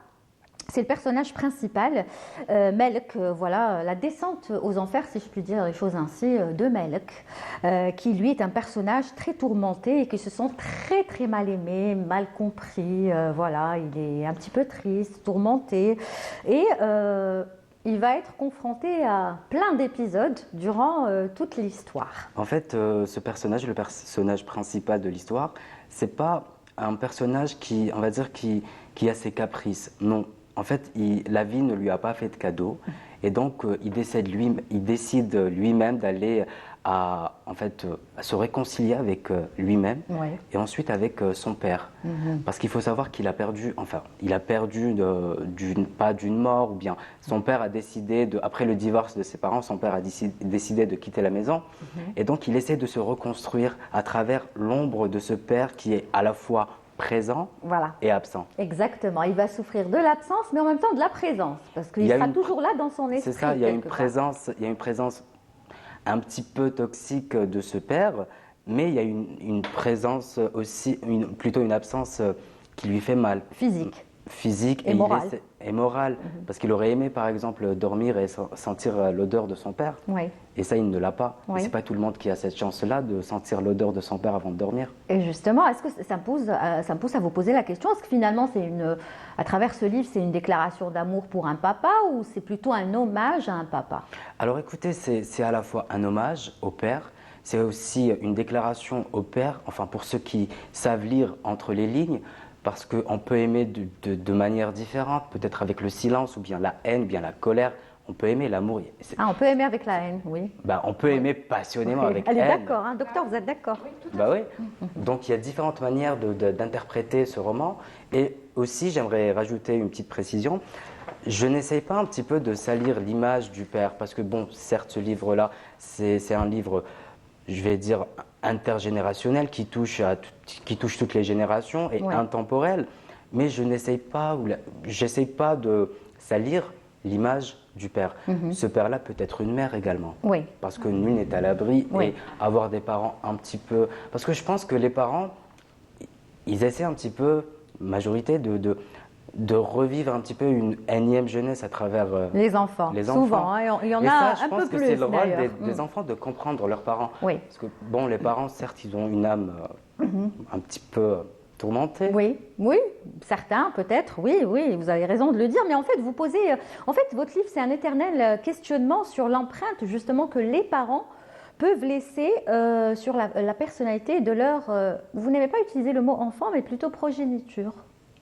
C'est le personnage principal, Melek, voilà, la descente aux enfers, si je puis dire les choses ainsi, de Melek, qui lui est un personnage très tourmenté et qui se sent très très mal aimé, mal compris, voilà, il est un petit peu triste, tourmenté, et il va être confronté à plein d'épisodes durant toute l'histoire. En fait, ce personnage, le personnage principal de l'histoire, c'est pas un personnage qui, on va dire, qui a ses caprices. Non. En fait, la vie ne lui a pas fait de cadeau. Et donc, il décide lui-même d'aller à se réconcilier avec lui-même Ouais. et ensuite avec son père. Parce qu'il faut savoir qu'il a perdu, pas d'une mort, ou bien son père a décidé, après le divorce de ses parents, son père a décidé de quitter la maison. Et donc, il essaie de se reconstruire à travers l'ombre de ce père qui est à la fois présent Voilà. et absent. Exactement, il va souffrir de l'absence, mais en même temps de la présence, parce qu'il sera toujours là dans son esprit. C'est ça, il y a une quelque part. présence un petit peu toxique de ce père, mais il y a une présence aussi, plutôt une absence qui lui fait mal. Physique Et morale. Et morale. Parce qu'il aurait aimé, par exemple, dormir et sentir l'odeur de son père. Oui. Et ça, il ne l'a pas. Oui. Et c'est pas tout le monde qui a cette chance-là de sentir l'odeur de son père avant de dormir. Et justement, est-ce que ça me pousse à vous poser la question, est-ce que finalement, à travers ce livre, c'est une déclaration d'amour pour un papa ou c'est plutôt un hommage à un papa? Alors écoutez, c'est à la fois un hommage au père, c'est aussi une déclaration au père, enfin pour ceux qui savent lire entre les lignes, parce qu'on peut aimer de manière différente, peut-être avec le silence ou bien la haine, bien la colère. On peut aimer l'amour. On peut aimer avec la haine, oui. On peut aimer passionnément avec Elle est haine. d'accord, hein, docteur, vous êtes d'accord? Oui. Donc il y a différentes manières d'interpréter ce roman. Et aussi, j'aimerais rajouter une petite précision. Je n'essaye pas un petit peu de salir l'image du père, parce que bon, certes, ce livre-là, c'est un livre, je vais dire, intergénérationnel qui touche toutes les générations et intemporel. Mais je n'essaye pas, j'essaye pas de salir l'image du père. Ce père-là peut être une mère également. Oui. Parce que nul n'est à l'abri. Oui. Et avoir des parents un petit peu... Parce que je pense que les parents, ils essaient un petit peu, majorité, de revivre un petit peu une énième jeunesse à travers les enfants. Souvent, hein, il y en a ça, un peu plus. Je pense que c'est le rôle d'ailleurs. des enfants de comprendre leurs parents. Oui. Parce que, bon, les parents, certes, ils ont une âme un petit peu tourmentée. Oui, certains peut-être, oui, vous avez raison de le dire, mais en fait, votre livre, c'est un éternel questionnement sur l'empreinte, justement, que les parents peuvent laisser sur la personnalité de leur... vous n'avez pas utilisé le mot enfant, mais plutôt progéniture.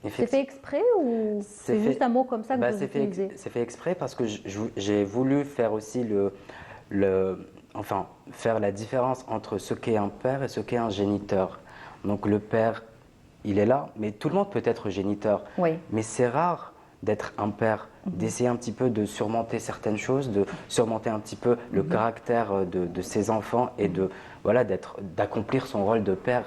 C'est fait exprès ou c'est juste un mot comme ça que vous utilisez? C'est fait exprès parce que j'ai voulu faire aussi faire la différence entre ce qu'est un père et ce qu'est un géniteur. Donc le père, il est là, mais tout le monde peut être géniteur. Oui. Mais c'est rare d'être un père, d'essayer un petit peu de surmonter certaines choses, de surmonter un petit peu le caractère de ses enfants et de voilà, d'accomplir son rôle de père.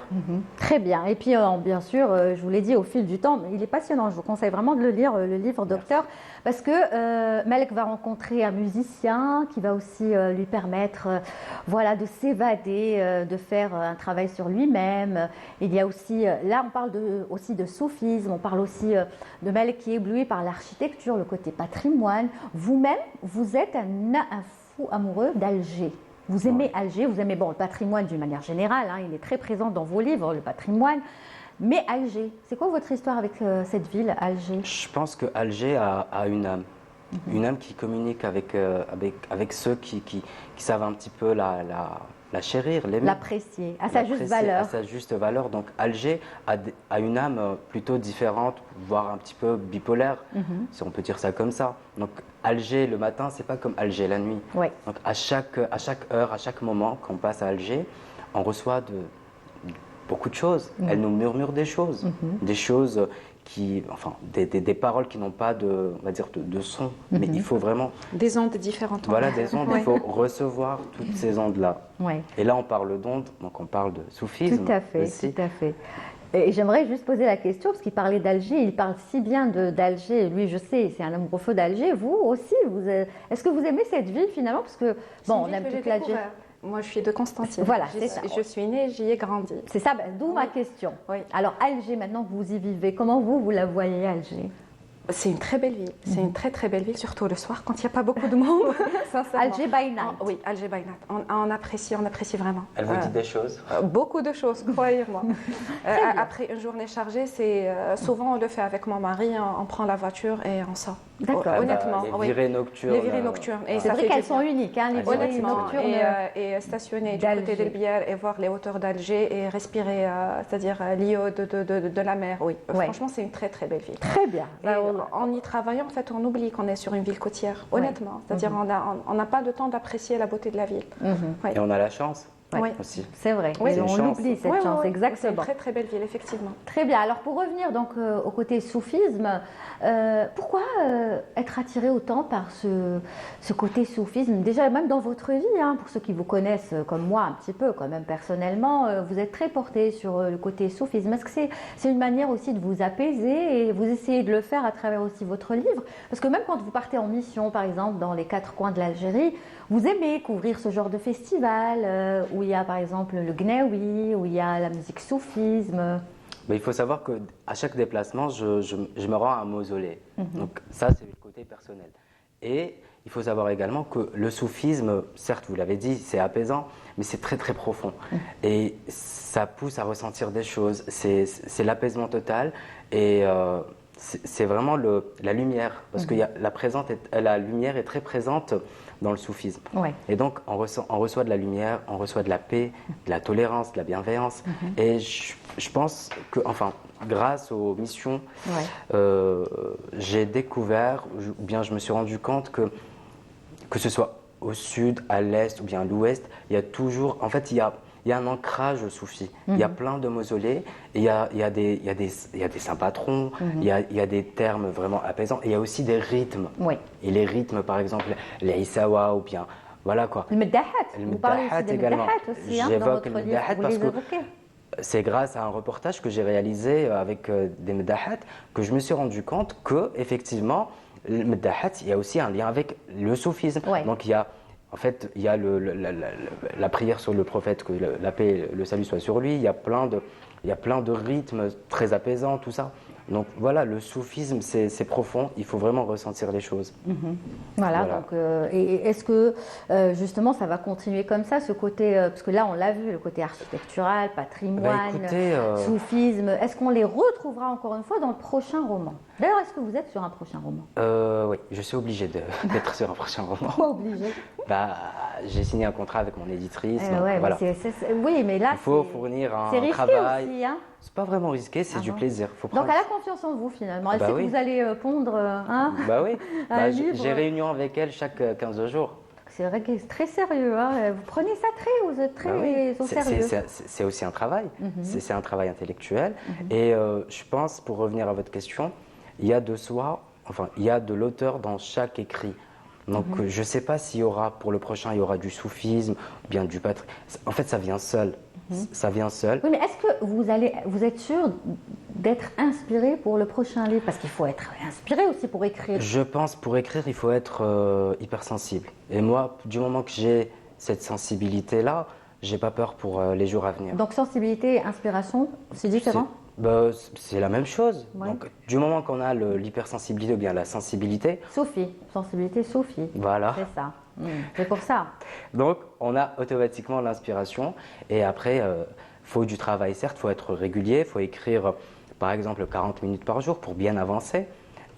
Très bien. Et puis, bien sûr, je vous l'ai dit au fil du temps, mais il est passionnant. Je vous conseille vraiment de le lire, le livre Docteur, parce que Malek va rencontrer un musicien qui va aussi lui permettre voilà, de s'évader, de faire un travail sur lui-même. Il y a aussi, là, on parle aussi de soufisme, on parle aussi de Malek qui est ébloui par l'architecture, le côté patrimoine. Vous-même, vous êtes un fou amoureux d'Alger. Vous aimez Alger, vous aimez le patrimoine d'une manière générale, hein, il est très présent dans vos livres, le patrimoine. Mais Alger, c'est quoi votre histoire avec cette ville, Alger? Je pense que Alger a une âme. Une âme qui communique avec ceux qui savent un petit peu la chérir, l'aimer. L'apprécier, à sa juste valeur. À sa juste valeur. Donc Alger a une âme plutôt différente, voire un petit peu bipolaire, si on peut dire ça comme ça. Donc Alger le matin, c'est pas comme Alger la nuit. Ouais. Donc à chaque heure, à chaque moment qu'on passe à Alger, on reçoit beaucoup de choses. Elle nous murmure des choses, des paroles qui n'ont pas de son. Mais il faut vraiment... Des ondes différentes. Voilà, des ondes, il faut recevoir toutes ces ondes-là. Ouais. Et là, on parle d'ondes, donc on parle de soufisme. Tout à fait, aussi. tout à fait. Et j'aimerais juste poser la question, parce qu'il parlait d'Alger, il parle si bien d'Alger, lui je sais, c'est un amoureux fou d'Alger, vous aussi, est-ce que vous aimez cette ville finalement? Parce que, bon, on aime toute l'Algérie. Moi, je suis de Constantine. Voilà, c'est ça. Je suis née, j'y ai grandi. C'est ça, d'où ma question. Oui. Alors, Alger, maintenant que vous y vivez, comment vous la voyez, Alger? C'est une très belle ville. C'est une très très belle ville, surtout le soir quand il n'y a pas beaucoup de monde. Alger by night. Oui, Alger by night. On apprécie vraiment. Elle vous dit des choses? Beaucoup de choses, croyez-moi. Après une journée chargée, souvent on le fait avec mon mari. On prend la voiture et on sort. D'accord. Honnêtement. Les virées nocturnes. Les virées nocturnes. Et c'est vrai qu'elles sont uniques, hein, les virées nocturnes. Et stationner du côté d'Elbière et voir les hauteurs d'Alger et respirer, c'est-à-dire l'eau de la mer. Oui, franchement, c'est une très très belle ville. Très bien. En y travaillant, en fait, on oublie qu'on est sur une ville côtière, honnêtement. C'est-à-dire on n'a pas de temps d'apprécier la beauté de la ville. Et on a la chance. Oui, aussi. C'est vrai. Oui, on oublie cette chance, exactement. C'est une très très belle ville, effectivement. Très bien. Alors pour revenir donc au côté soufisme, pourquoi être attiré autant par ce côté soufisme? Déjà même dans votre vie, hein, pour ceux qui vous connaissent comme moi un petit peu, quand même personnellement, vous êtes très porté sur le côté soufisme. Est-ce que c'est une manière aussi de vous apaiser et vous essayez de le faire à travers aussi votre livre? Parce que même quand vous partez en mission, par exemple, dans les 4 coins de l'Algérie, vous aimez couvrir ce genre de festival où il y a par exemple le gnawi, où il y a la musique soufisme. Mais il faut savoir qu'à chaque déplacement, je me rends à un mausolée. Donc ça, c'est le côté personnel. Et il faut savoir également que le soufisme, certes, vous l'avez dit, c'est apaisant, mais c'est très très profond. Et ça pousse à ressentir des choses. C'est l'apaisement total et c'est vraiment la lumière. Parce que la lumière est très présente dans le soufisme. Ouais. Et donc, on reçoit de la lumière, on reçoit de la paix, de la tolérance, de la bienveillance. Et je pense que, grâce aux missions, j'ai découvert, ou bien je me suis rendu compte que ce soit au sud, à l'est ou bien à l'ouest, il y a toujours, il y a un ancrage soufi. Il y a plein de mausolées, et il y a des saints patrons, il y a des termes vraiment apaisants, et il y a aussi des rythmes. Oui. Et les rythmes, par exemple, les Isawa ou bien, voilà quoi. Le Meddahat, vous parlez aussi des également. Meddahat aussi, hein, dans J'évoque votre le livre, Meddahat vous parce les que évoquez. c'est grâce à un reportage que j'ai réalisé avec des Meddahat que je me suis rendu compte que effectivement, le Meddahat, il y a aussi un lien avec le soufisme. Ouais. Donc il y a la prière sur le prophète, que la paix et le salut soient sur lui. Il y a plein de rythmes très apaisants, tout ça. Donc voilà, le soufisme, c'est profond, il faut vraiment ressentir les choses. Voilà. Donc, et est-ce que justement ça va continuer comme ça, ce côté, parce que là on l'a vu, le côté architectural, patrimoine, soufisme, est-ce qu'on les retrouvera encore une fois dans le prochain roman? D'ailleurs, est-ce que vous êtes sur un prochain roman? Oui, je suis obligée d'être sur un prochain roman. Pas obligé. J'ai signé un contrat avec mon éditrice. Ouais, voilà. Oui, mais là, il faut fournir un risqué travail. aussi, hein? C'est pas vraiment risqué, c'est du plaisir. Donc elle a confiance en vous finalement. Elle sait que vous allez pondre Bah oui. un livre. J'ai réunion avec elle chaque 15 jours. C'est vrai que c'est très sérieux. Hein. Vous prenez ça vous êtes très au sérieux. C'est aussi un travail. C'est un travail intellectuel. Et je pense, pour revenir à votre question, il y a de l'auteur dans chaque écrit. Donc je ne sais pas s'il y aura, pour le prochain, il y aura du soufisme, ou bien du En fait, ça vient seul. Ça vient seul. Oui, mais est-ce que vous êtes sûr d'être inspiré pour le prochain livre? Parce qu'il faut être inspiré aussi pour écrire. Je pense pour écrire, il faut être hypersensible. Et moi, du moment que j'ai cette sensibilité-là, j'ai pas peur pour les jours à venir. Donc sensibilité et inspiration, c'est différent? C'est la même chose. Ouais. Donc, du moment qu'on a l'hypersensibilité ou bien la sensibilité, Sophie, sensibilité Sophie. voilà. C'est ça. C'est pour ça. Donc, on a automatiquement l'inspiration. Et après, faut du travail, certes, faut être régulier, faut écrire, par exemple, 40 minutes par jour pour bien avancer.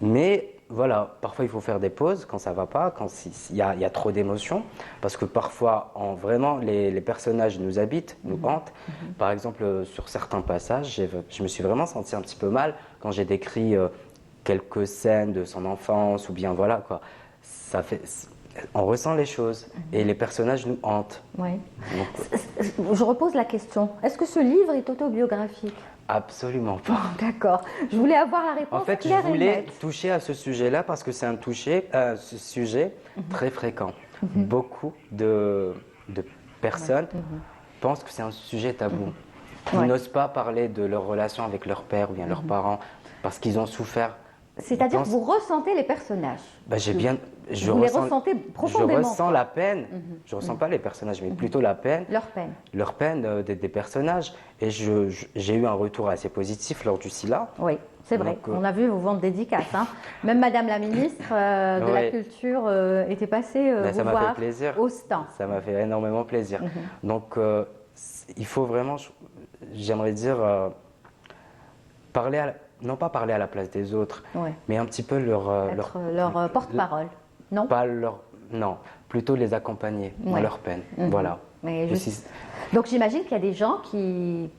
Mais voilà, parfois il faut faire des pauses quand ça va pas, quand il y a trop d'émotions, parce que parfois, vraiment, les personnages nous habitent, nous hantent. Par exemple, sur certains passages, je me suis vraiment senti un petit peu mal quand j'ai décrit quelques scènes de son enfance, ou bien voilà quoi. On ressent les choses et les personnages nous hantent. Oui. Donc, Je repose la question. Est-ce que ce livre est autobiographique? absolument pas. D'accord. Je voulais avoir la réponse En fait, je claire et voulais nette. toucher à ce sujet-là parce que c'est ce sujet très fréquent. Beaucoup de personnes pensent que c'est un sujet tabou. Ils Ouais. n'osent pas parler de leur relation avec leur père ou bien leurs parents parce qu'ils ont souffert. C'est-à-dire que Ils vous ressentez les personnages. Je Vous les ressentez profondément. Je ressens la peine. Je ne ressens pas les personnages, mais plutôt la peine. Leur peine. Des personnages. Et j'ai eu un retour assez positif lors du SILA. Oui, c'est vrai. Donc, On a vu vos ventes dédicaces. Hein. Même Madame la ministre de la Ouais. Culture était passée Ben, vous ça m'a voir fait plaisir. au stand. Ça m'a fait énormément plaisir. Donc, il faut vraiment, j'aimerais dire, non pas parler à la place des autres, Ouais. mais un petit peu Être leur porte-parole. Non? non, plutôt les accompagner dans Ouais. leur peine. Voilà. Mais Aussi- Donc j'imagine qu'il y a des gens qui,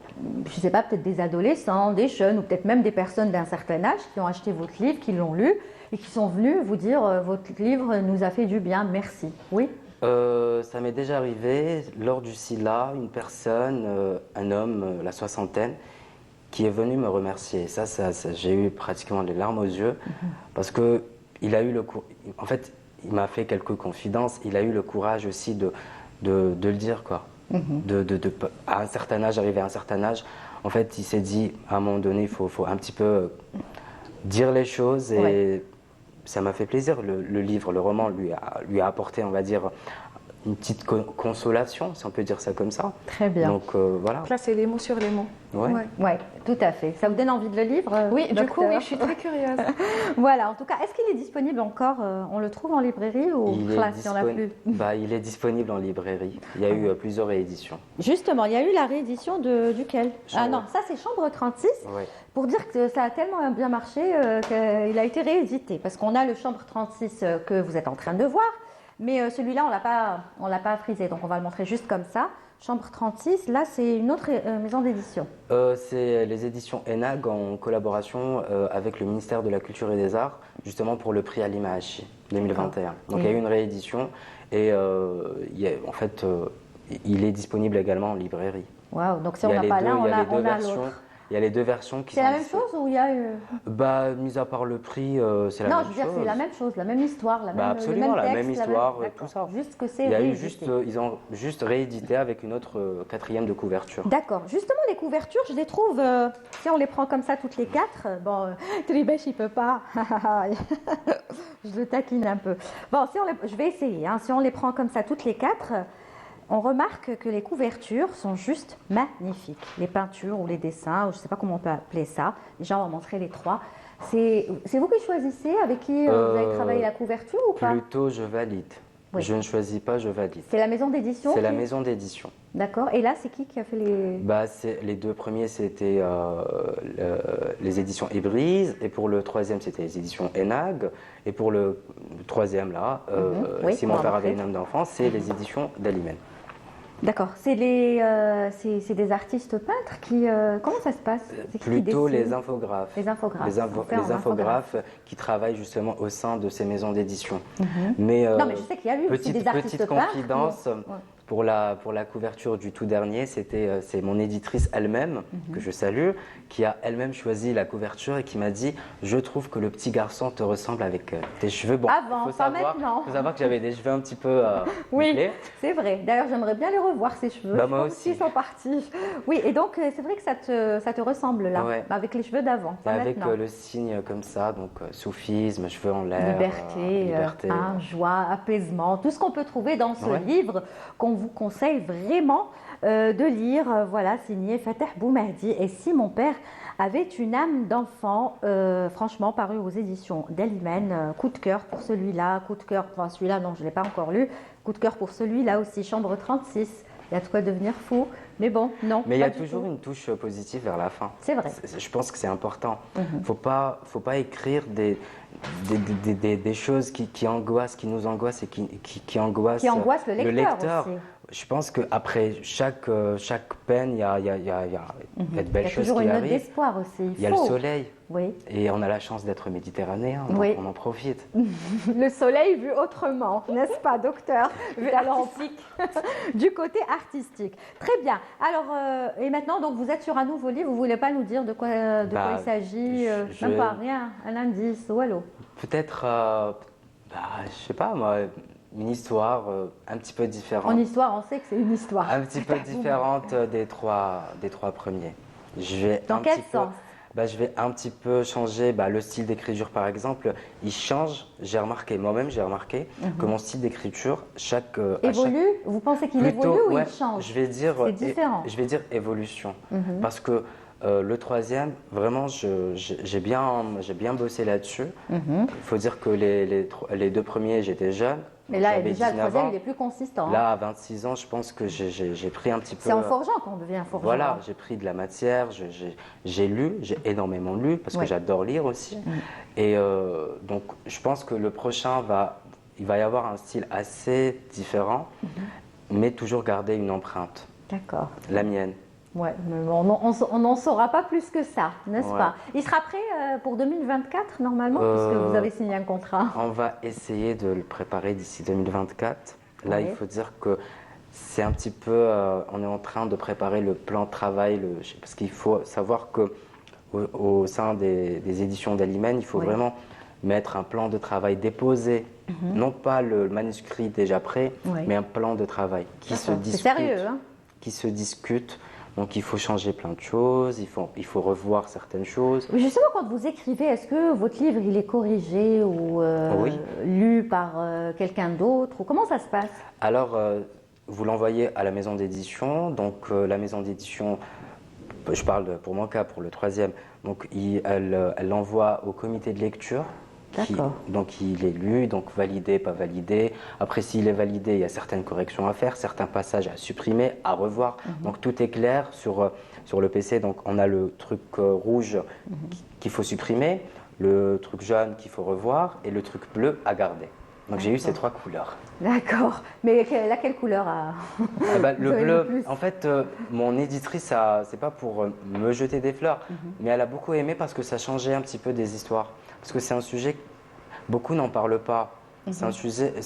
je ne sais pas, peut-être des adolescents, des jeunes ou peut-être même des personnes d'un certain âge qui ont acheté votre livre, qui l'ont lu et qui sont venus vous dire votre livre nous a fait du bien, merci. Oui? Ça m'est déjà arrivé lors du SILA, une personne, un homme, la soixantaine, qui est venu me remercier. Ça, j'ai eu pratiquement les larmes aux yeux parce que il a eu en fait, il m'a fait quelques confidences. Il a eu le courage aussi de le dire, quoi. À un certain âge, arrivé à un certain âge, en fait, il s'est dit à un moment donné, il faut un petit peu dire les choses et Ouais. ça m'a fait plaisir. Le livre, le roman lui a apporté, on va dire, une petite consolation, si on peut dire ça comme ça. Très bien. Donc voilà. Placer les mots sur les mots. Ouais. Oui, tout à fait. Ça vous donne envie de le lire Oui, du coup, docteur oui, je suis très curieuse. Voilà, en tout cas, est-ce qu'il est disponible encore on le trouve en librairie ou Il là, est, si on l'a plus il est disponible en librairie. Il y a eu plusieurs rééditions. Justement, il y a eu la réédition duquel? Ah Chambre. non, ça c'est Chambre 36. Ouais. Pour dire que ça a tellement bien marché qu'il a été réédité. Parce qu'on a le Chambre 36 que vous êtes en train de voir, mais celui-là, on l'a pas frisé. Donc on va le montrer juste comme ça. Chambre 36, là c'est une autre maison d'édition. C'est les éditions ENAG en collaboration avec le ministère de la Culture et des Arts, justement pour le prix Ali Mahachi 2021. Donc il y a eu une réédition et en fait, il est disponible également en librairie. Waouh, donc si on Il y a n'a les pas deux- l'un, il y a on les deux a versions. l'autre. Il y a les deux versions qui C'est sont la même disponibles. chose ou il y a... Bah, mis à part le prix, c'est la Non, même je veux dire, chose. c'est la même chose, la même histoire, Bah, le absolument, même la texte, même histoire, D'accord. tout ça. Juste que c'est Il y a eu réédité. ils ont juste réédité avec une autre quatrième de couverture. D'accord. Justement, les couvertures, je les trouve, si on les prend comme ça toutes les quatre, bon, Tribèche, il peut pas. Je le taquine un peu. Bon, je vais essayer. Hein. Si on les prend comme ça toutes les quatre, on remarque que les couvertures sont juste magnifiques. Les peintures ou les dessins, ou je ne sais pas comment on peut appeler ça. Déjà, on va montrer les trois. C'est vous qui choisissez avec qui vous avez travaillé la couverture ou pas? Plutôt, je valide. Oui. Je ne choisis pas, je valide. C'est la maison d'édition C'est la maison d'édition. D'accord. Et là, c'est qui a fait les... Bah, les deux premiers, c'était les éditions Ébrise. Et pour le troisième, c'était les éditions ENAG. Et pour le troisième, là, Oui, Si on mon va père avait montrer. une âme d'enfant, c'est les éditions d'Alimen. D'accord. C'est des artistes peintres qui... comment ça se passe? C'est qui Plutôt dessine les infographes. Les infographes. Les, On fait en infographes qui travaillent justement au sein de ces maisons d'édition. Mais, Non, mais je sais qu'il y a eu aussi des artistes petite peintres. confidence, pour la couverture du tout dernier, c'est mon éditrice elle-même, que je salue, qui a elle-même choisi la couverture et qui m'a dit « Je trouve que le petit garçon te ressemble avec tes cheveux. » Bon, Avant, pas maintenant. Il faut savoir que j'avais des cheveux un petit peu Oui, bouclés. c'est vrai. D'ailleurs, j'aimerais bien les revoir, ces cheveux. Bah, Je moi pense aussi. qu'ils sont partis. Oui, et donc, c'est vrai que ça te ressemble là, Ouais. avec les cheveux d'avant, pas Avec maintenant. le signe comme ça, donc soufisme, cheveux en l'air, Liberté, joie, apaisement, tout ce qu'on peut trouver dans ce Ouais. livre qu'on vous conseille vraiment de lire. Voilà, signé Fateh Boumehdi. Et si mon père avait une âme d'enfant, franchement, paru aux éditions d'Alimen. Coup de cœur pour celui-là, coup de cœur, enfin celui-là, non, je ne l'ai pas encore lu. Coup de cœur pour celui-là aussi, Chambre 36. Il y a de quoi devenir fou. Mais bon, non. Mais il y a pas du toujours tout. une touche positive vers la fin. C'est vrai. Je pense que c'est important. Faut pas écrire des choses qui angoissent, qui nous angoissent et qui angoissent, Qui angoisse le lecteur aussi. Je pense qu'après chaque peine, il y a de Il y belles a choses toujours qui une note arrivent. d'espoir aussi. Il y a le soleil. Oui. Et on a la chance d'être méditerranéen, donc Oui. on en profite. Le soleil vu autrement, n'est-ce pas, docteur? Vu Alors, artistique. du côté artistique. Très bien. Alors, et maintenant, donc, vous êtes sur un nouveau livre. Vous voulez pas nous dire de quoi il s'agit? Même pas rien, un indice ou allô? Peut-être, je sais pas moi, une histoire un petit peu différente. En histoire, on sait que c'est une histoire. Un petit peu différente des trois premiers. Je vais Dans un quel petit peu- sens? Je vais un petit peu changer le style d'écriture par exemple. Il change, moi-même j'ai remarqué que mon style d'écriture, Évolue? Vous pensez qu'il plutôt, évolue ou ouais, il change? je vais dire, C'est différent. je vais dire évolution. Parce que le troisième, vraiment, j'ai bien bossé là-dessus. Il faut dire que les deux premiers, j'étais jeune. Mais là, J'avais déjà, le 19 troisième, ans. il est plus consistant. hein. Là, à 26 ans, je pense que j'ai pris un petit peu. C'est en forgeant qu'on devient forgeant. Voilà, j'ai pris de la matière, j'ai lu, j'ai énormément lu parce Ouais. que j'adore lire aussi. Et donc, je pense que le prochain il va y avoir un style assez différent, mais toujours garder une empreinte, D'accord. la mienne. Ouais, mais on n'en saura pas plus que ça, n'est-ce Ouais. pas? Il sera prêt pour 2024 normalement, puisque vous avez signé un contrat. On va essayer de le préparer d'ici 2024. Là, Oui. il faut dire que c'est un petit peu, on est en train de préparer le plan de travail, parce qu'il faut savoir que au sein des éditions d'Alimen, il faut Oui. vraiment mettre un plan de travail déposé, non pas le manuscrit déjà prêt, Oui. mais un plan de travail qui se D'accord. C'est discute, sérieux, hein? qui se discute. Donc il faut changer plein de choses, il faut revoir certaines choses. Mais justement, quand vous écrivez, est-ce que votre livre il est corrigé ou Oui. lu par quelqu'un d'autre ou comment ça se passe? Alors, vous l'envoyez à la maison d'édition. Donc, la maison d'édition, je parle pour mon cas, pour le troisième. Donc, elle l'envoie au comité de lecture. D'accord. Donc, il est lu, donc validé, pas validé. Après, s'il est validé, il y a certaines corrections à faire, certains passages à supprimer, à revoir. Donc, tout est clair sur le PC. Donc, on a le truc rouge qu'il faut supprimer, le truc jaune qu'il faut revoir et le truc bleu à garder. Donc, j'ai eu ces trois couleurs. D'accord. Mais laquelle couleur a... Le Vous avez bleu, le plus. en fait, mon éditrice, c'est pas pour me jeter des fleurs, mais elle a beaucoup aimé parce que ça changeait un petit peu des histoires. Parce que c'est un sujet, beaucoup n'en parlent pas. C'est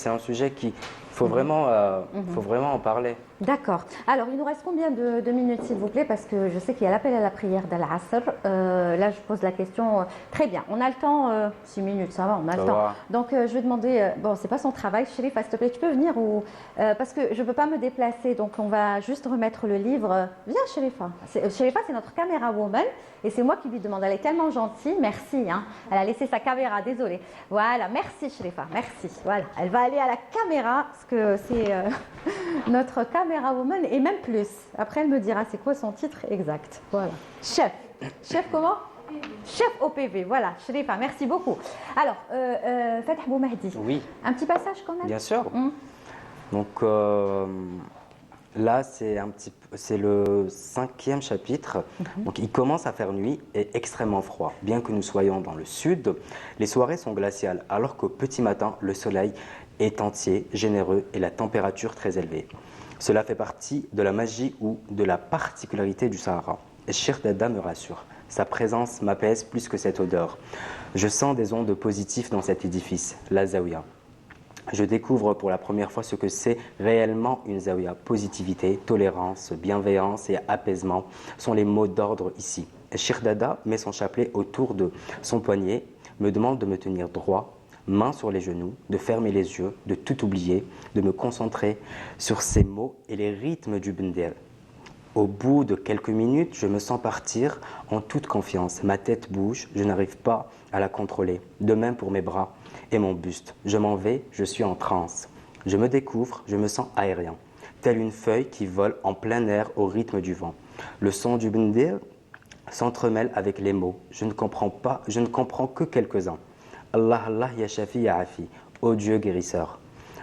un sujet qui, faut vraiment en parler. D'accord. Alors, il nous reste combien de minutes, s'il vous plaît? Parce que je sais qu'il y a l'appel à la prière d'Al-Asr. Là, je pose la question. Très bien. On a le temps. 6 minutes, ça va, on a Ça le temps. va. Donc, je vais demander. Bon, c'est pas son travail. Sherifa, s'il te plaît, tu peux venir ou parce que je peux pas me déplacer. Donc, on va juste remettre le livre. Viens, Sherifa. Sherifa, c'est notre caméra woman. Et c'est moi qui lui demande. Elle est tellement gentille. Merci. Hein. Elle a laissé sa caméra. Désolée. Voilà. Merci, Sherifa. Merci. Voilà. Elle va aller à la caméra parce que c'est notre caméra woman et même plus. Après, elle me dira c'est quoi son titre exact. Voilà. Chef. Chef comment? Chef OPV. Voilà. Sherifa, merci beaucoup. Alors, Fateh Boumehdi. Oui, Un petit passage quand même. bien sûr. Hum. Donc là, c'est le 5e chapitre. Donc il commence à faire nuit et extrêmement froid. Bien que nous soyons dans le sud, les soirées sont glaciales, alors qu'au petit matin, le soleil est entier, généreux et la température très élevée. Cela fait partie de la magie ou de la particularité du Sahara. Et Cheikh Dada me rassure. Sa présence m'apaise plus que cette odeur. Je sens des ondes positives dans cet édifice, la Zawiya. je découvre pour la première fois ce que c'est réellement une zawiya. Positivité, tolérance, bienveillance et apaisement sont les mots d'ordre ici. Cheikh Dada met son chapelet autour de son poignet, me demande de me tenir droit, main sur les genoux, de fermer les yeux, de tout oublier, de me concentrer sur ces mots et les rythmes du Bendel. Au bout de quelques minutes, je me sens partir en toute confiance. Ma tête bouge, je n'arrive pas à la contrôler. De même pour mes bras et mon buste. Je m'en vais, je suis en transe. Je me découvre, je me sens aérien, telle une feuille qui vole en plein air au rythme du vent. Le son du Bendel s'entremêle avec les mots. Je ne comprends que quelques-uns. Allah, Allah, ya Shafi, ya Afi, ô Dieu guérisseur.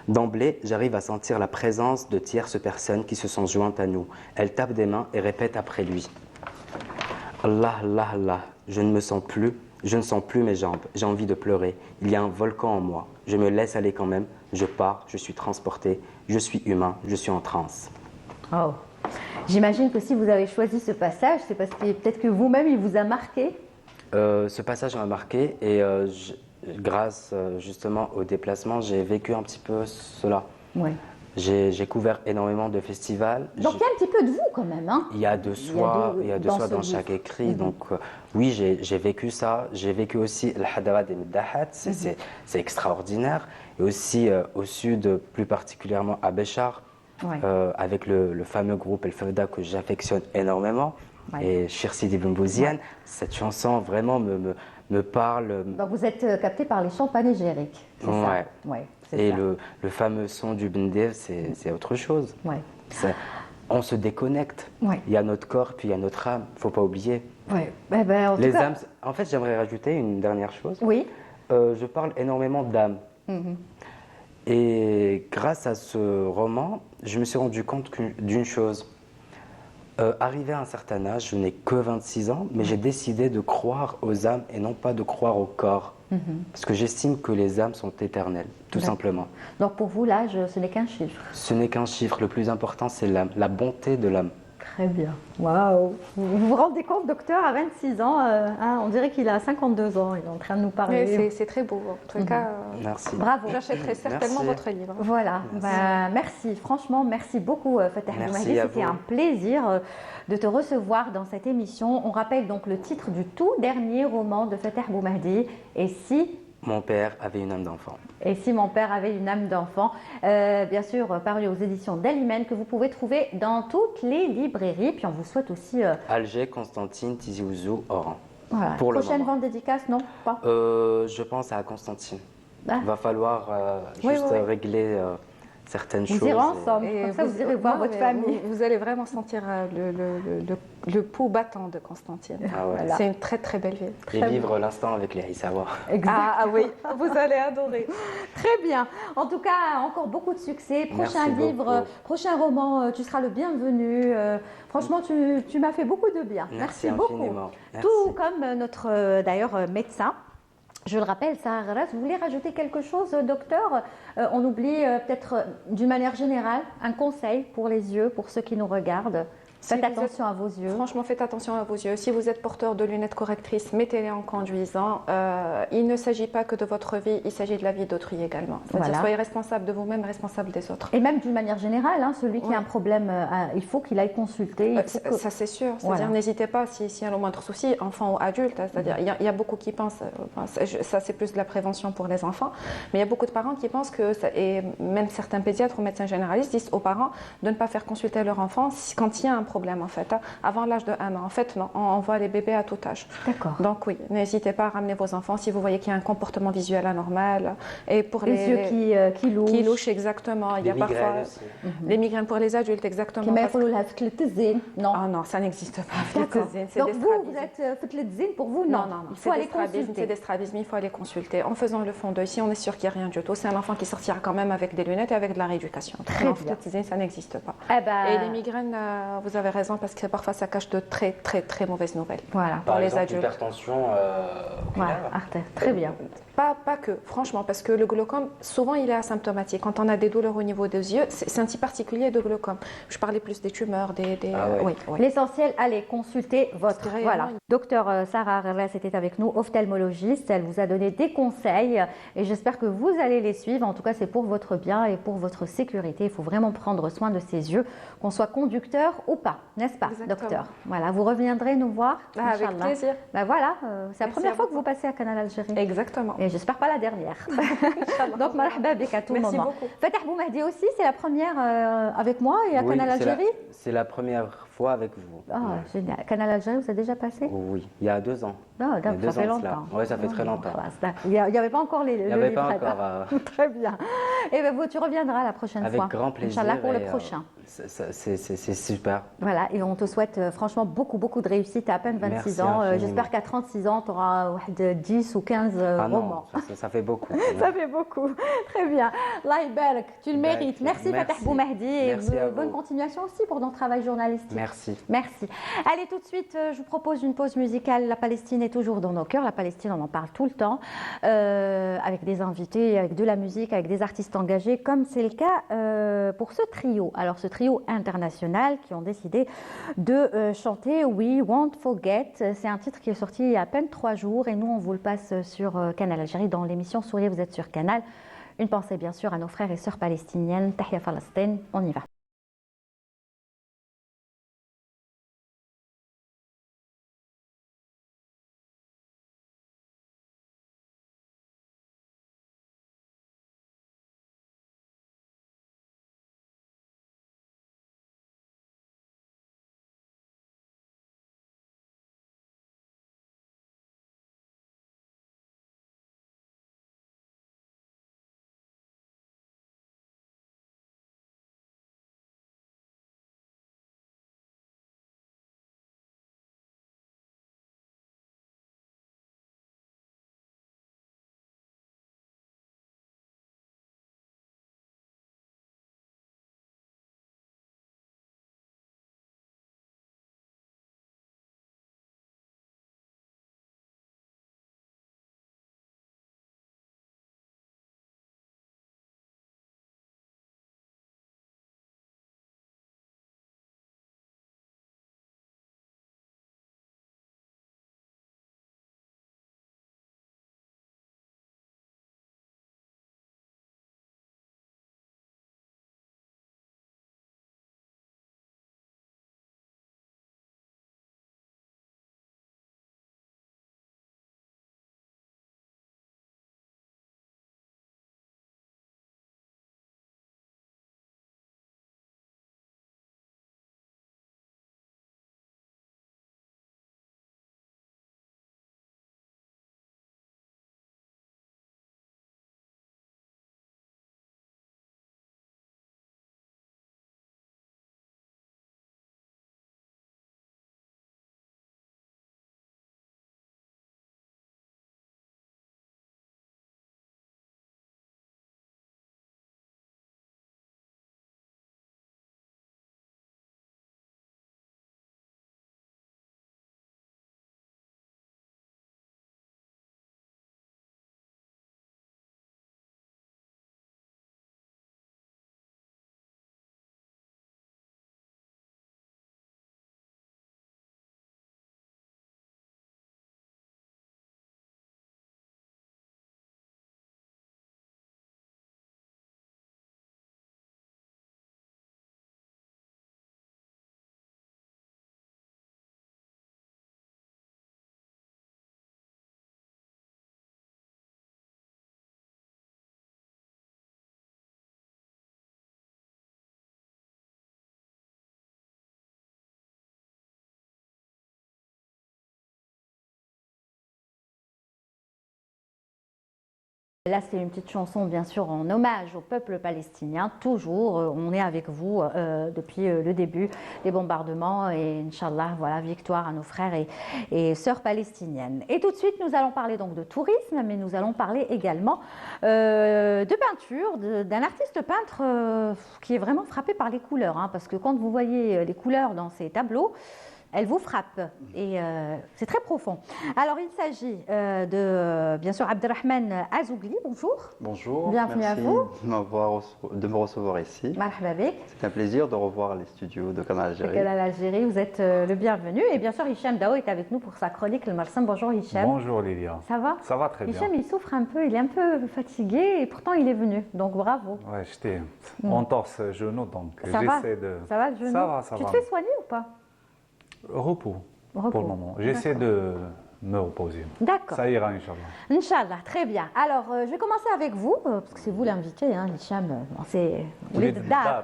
D'emblée, j'arrive à sentir la présence de tierces personnes qui se sont jointes à nous. Elles tapent des mains et répètent après lui. Allah, Allah, Allah, je ne sens plus mes jambes, j'ai envie de pleurer. Il y a un volcan en moi. Je me laisse aller quand même, je pars, je suis transporté, je suis humain, je suis en transe. Oh. J'imagine que si vous avez choisi ce passage, c'est parce que peut-être que vous-même, il vous a marqué. Ce passage m'a marqué et grâce justement au déplacement, j'ai vécu un petit peu cela. Oui. J'ai couvert énormément de festivals. Donc il y a un petit peu de vous quand même. Hein. Il y a de soi, dans chaque écrit. Donc oui, j'ai vécu ça. J'ai vécu aussi le Hadawa des Middahat, c'est extraordinaire. Et aussi au sud, plus particulièrement à Béchar, avec le fameux groupe El Fawda que j'affectionne énormément. Et Chirsi Ibn Bouziane, cette chanson vraiment me parle. Donc vous êtes capté par les chants panégyriques, c'est ça? Ouais, et le fameux son du Bendel, c'est autre chose. Ouais. On se déconnecte. Ouais. Il y a notre corps, puis il y a notre âme. Il ne faut pas oublier. Ouais. En tout cas... âmes. En fait, j'aimerais rajouter une dernière chose. Oui. Je parle énormément d'âme. Et grâce à ce roman, je me suis rendu compte d'une chose. Arrivé à un certain âge, je n'ai que 26 ans, mais j'ai décidé de croire aux âmes et non pas de croire au corps. Parce que j'estime que les âmes sont éternelles, tout simplement. Donc pour vous, l'âge, ce n'est qu'un chiffre? Ce n'est qu'un chiffre. Le plus important, c'est l'âme, la bonté de l'âme. Très bien. Waouh! Vous vous rendez compte, docteur, à 26 ans, on dirait qu'il a 52 ans, il est en train de nous parler. C'est très beau. En tout cas, merci. Bravo. J'achèterai certainement votre livre. Voilà. Merci. Franchement, merci beaucoup, Fateh Boumahdi. C'était un plaisir de te recevoir dans cette émission. On rappelle donc le titre du tout dernier roman de Fateh Boumahdi, Et si mon père avait une âme d'enfant. Et si mon père avait une âme d'enfant, bien sûr, paru aux éditions d'Alimen, que vous pouvez trouver dans toutes les librairies. Puis on vous souhaite aussi... Alger, Constantine, Tizi Ouzou, Oran. Voilà. Pour Prochaine vente dédicace, non? Pas je pense à Constantine. Il va falloir régler certaines choses. Vous irez ensemble, comme ça vous irez voir votre famille. Vous allez vraiment sentir le pouls battant de Constantine. Voilà. C'est une très très belle ville. Et vivre l'instant avec les Haïsawa. Ah oui, vous allez adorer. Très bien. En tout cas, encore beaucoup de succès. Prochain livre, prochain roman, tu seras le bienvenu. Franchement, tu m'as fait beaucoup de bien. Merci beaucoup. Merci. Tout comme notre d'ailleurs médecin. Je le rappelle, Sarah Gharas, vous voulez rajouter quelque chose, docteur? On oublie peut-être d'une manière générale un conseil pour les yeux, pour ceux qui nous regardent. Faites attention à vos yeux. Franchement, faites attention à vos yeux. Si vous êtes porteur de lunettes correctrices, mettez-les en conduisant. Il ne s'agit pas que de votre vie, il s'agit de la vie d'autrui également. C'est-à-dire, soyez responsable de vous-même, responsable des autres. Et même d'une manière générale, celui qui a un problème, il faut qu'il aille consulter. Ça, c'est sûr. C'est-à-dire, n'hésitez pas, s'il y a le moindre souci, enfant ou adulte. C'est-à-dire, il y a beaucoup qui pensent, ça c'est plus de la prévention pour les enfants, mais il y a beaucoup de parents qui pensent que, et même certains pédiatres ou médecins généralistes disent aux parents de ne pas faire consulter leur enfant quand il y a un problème en fait, avant l'âge de 1 an. En fait, non, on voit les bébés à tout âge. D'accord. Donc oui, n'hésitez pas à ramener vos enfants si vous voyez qu'il y a un comportement visuel anormal. Et pour les yeux qui louchent. Qui louchent, exactement. Il y a parfois les migraines pour les adultes, exactement. Non. Ah non, ça n'existe pas. Donc vous êtes pour vous, non. Il faut aller consulter. C'est des strabismes, il faut aller consulter. En faisant le fond d'œil, si on est sûr qu'il n'y a rien du tout, c'est un enfant qui sortira quand même avec des lunettes et avec de la rééducation. Très bien. Ça n'existe pas. Et les migraines, vous vous avez raison, parce que parfois ça cache de très très très mauvaises nouvelles. Voilà. Par les exemple, adultes. l'hypertension Voilà, oculaire. artère. Très bien. Pas que, franchement, parce que le glaucome, souvent, il est asymptomatique. Quand on a des douleurs au niveau des yeux, c'est un type particulier de glaucome. Je parlais plus des tumeurs, Ah ouais. oui, oui. L'essentiel, allez, consultez votre. Parce que réellement, Voilà. Docteur Sarah Arras était avec nous, ophtalmologiste. Elle vous a donné des conseils et j'espère que vous allez les suivre. En tout cas, c'est pour votre bien et pour votre sécurité. Il faut vraiment prendre soin de ses yeux, qu'on soit conducteur ou pas, n'est-ce pas, Exactement. docteur? Voilà, vous reviendrez nous voir. Ah, avec Inch'Allah. plaisir. Ben voilà, c'est la Merci première à fois vous. que vous passez à Canal Algérie. Exactement. Et j'espère pas la dernière. Donc, marhaba bik à tout Merci moment. beaucoup. Fatah Boumehdi aussi, c'est la première avec moi et à Oui, Canal Algérie. c'est la première fois avec vous. Ah, génial. Canal Algérie, vous avez déjà passé? Oui, il y a 2 ans. Non, Il y a ça 2 fait ans de cela. longtemps. Oui, ça fait très longtemps. Il n'y avait pas encore Il n'y avait pas livret, encore. Très bien. Et ben vous, tu reviendras la prochaine Avec fois. grand plaisir. Inch'Allah pour le et, prochain. c'est super. Voilà, et on te souhaite franchement beaucoup de réussite. Tu as à peine 26 Merci ans. infiniment. J'espère qu'à 36 ans, tu auras 10 ou 15 Ah non, romans. ça fait beaucoup. Ça fait beaucoup. Très bien. Allah Ibarak, tu le Barak. mérites. Merci Fatah Merci. Boumehdi et Merci à bonne vous. continuation aussi pour ton travail journalistique. Merci. Merci. Allez, tout de suite, je vous propose une pause musicale. La Palestine est toujours dans nos cœurs. La Palestine, on en parle tout le temps, avec des invités, avec de la musique, avec des artistes engagés, comme c'est le cas pour ce trio. Alors, ce trio international qui ont décidé de chanter We Won't Forget. C'est un titre qui est sorti il y a à peine 3 jours et nous, on vous le passe sur Canal Algérie dans l'émission Souriez, vous êtes sur Canal. Une pensée, bien sûr, à nos frères et sœurs palestiniennes. Tahia Falastin, on y va. Là, c'est une petite chanson, bien sûr, en hommage au peuple palestinien. Toujours, on est avec vous depuis le début des bombardements. Et Inch'Allah, voilà, victoire à nos frères et sœurs palestiniennes. Et tout de suite, nous allons parler donc de tourisme, mais nous allons parler également de peinture, d'un artiste peintre qui est vraiment frappé par les couleurs. Hein, parce que quand vous voyez les couleurs dans ces tableaux, elle vous frappe et c'est très profond. Alors il s'agit bien sûr, Abdelrahman Azougli. Bonjour. Bonjour. Bienvenue merci à vous. de me recevoir ici. Marhaba bik. C'est un plaisir de revoir les studios de Canal Algérie. Canal Algérie, vous êtes le bienvenu. Et bien sûr, Hicham Dao est avec nous pour sa chronique Le Marsam. Bonjour Hicham. Bonjour Lilia. Ça va? Ça va très bien. Hicham, il souffre un peu, il est un peu fatigué et pourtant il est venu. Donc bravo. Ouais, j'étais en torse genou, donc Ça va? j'essaie de... Ça va le genou? Ça va, ça tu va. te fais soigner ou pas? Repos, Repos. pour le moment. J'essaie de me reposer. D'accord. Ça ira, Inch'Allah. Inch'Allah, très bien. Alors, je vais commencer avec vous, parce que c'est vous l'invité, hein, Hicham. C'est Oulid Dar.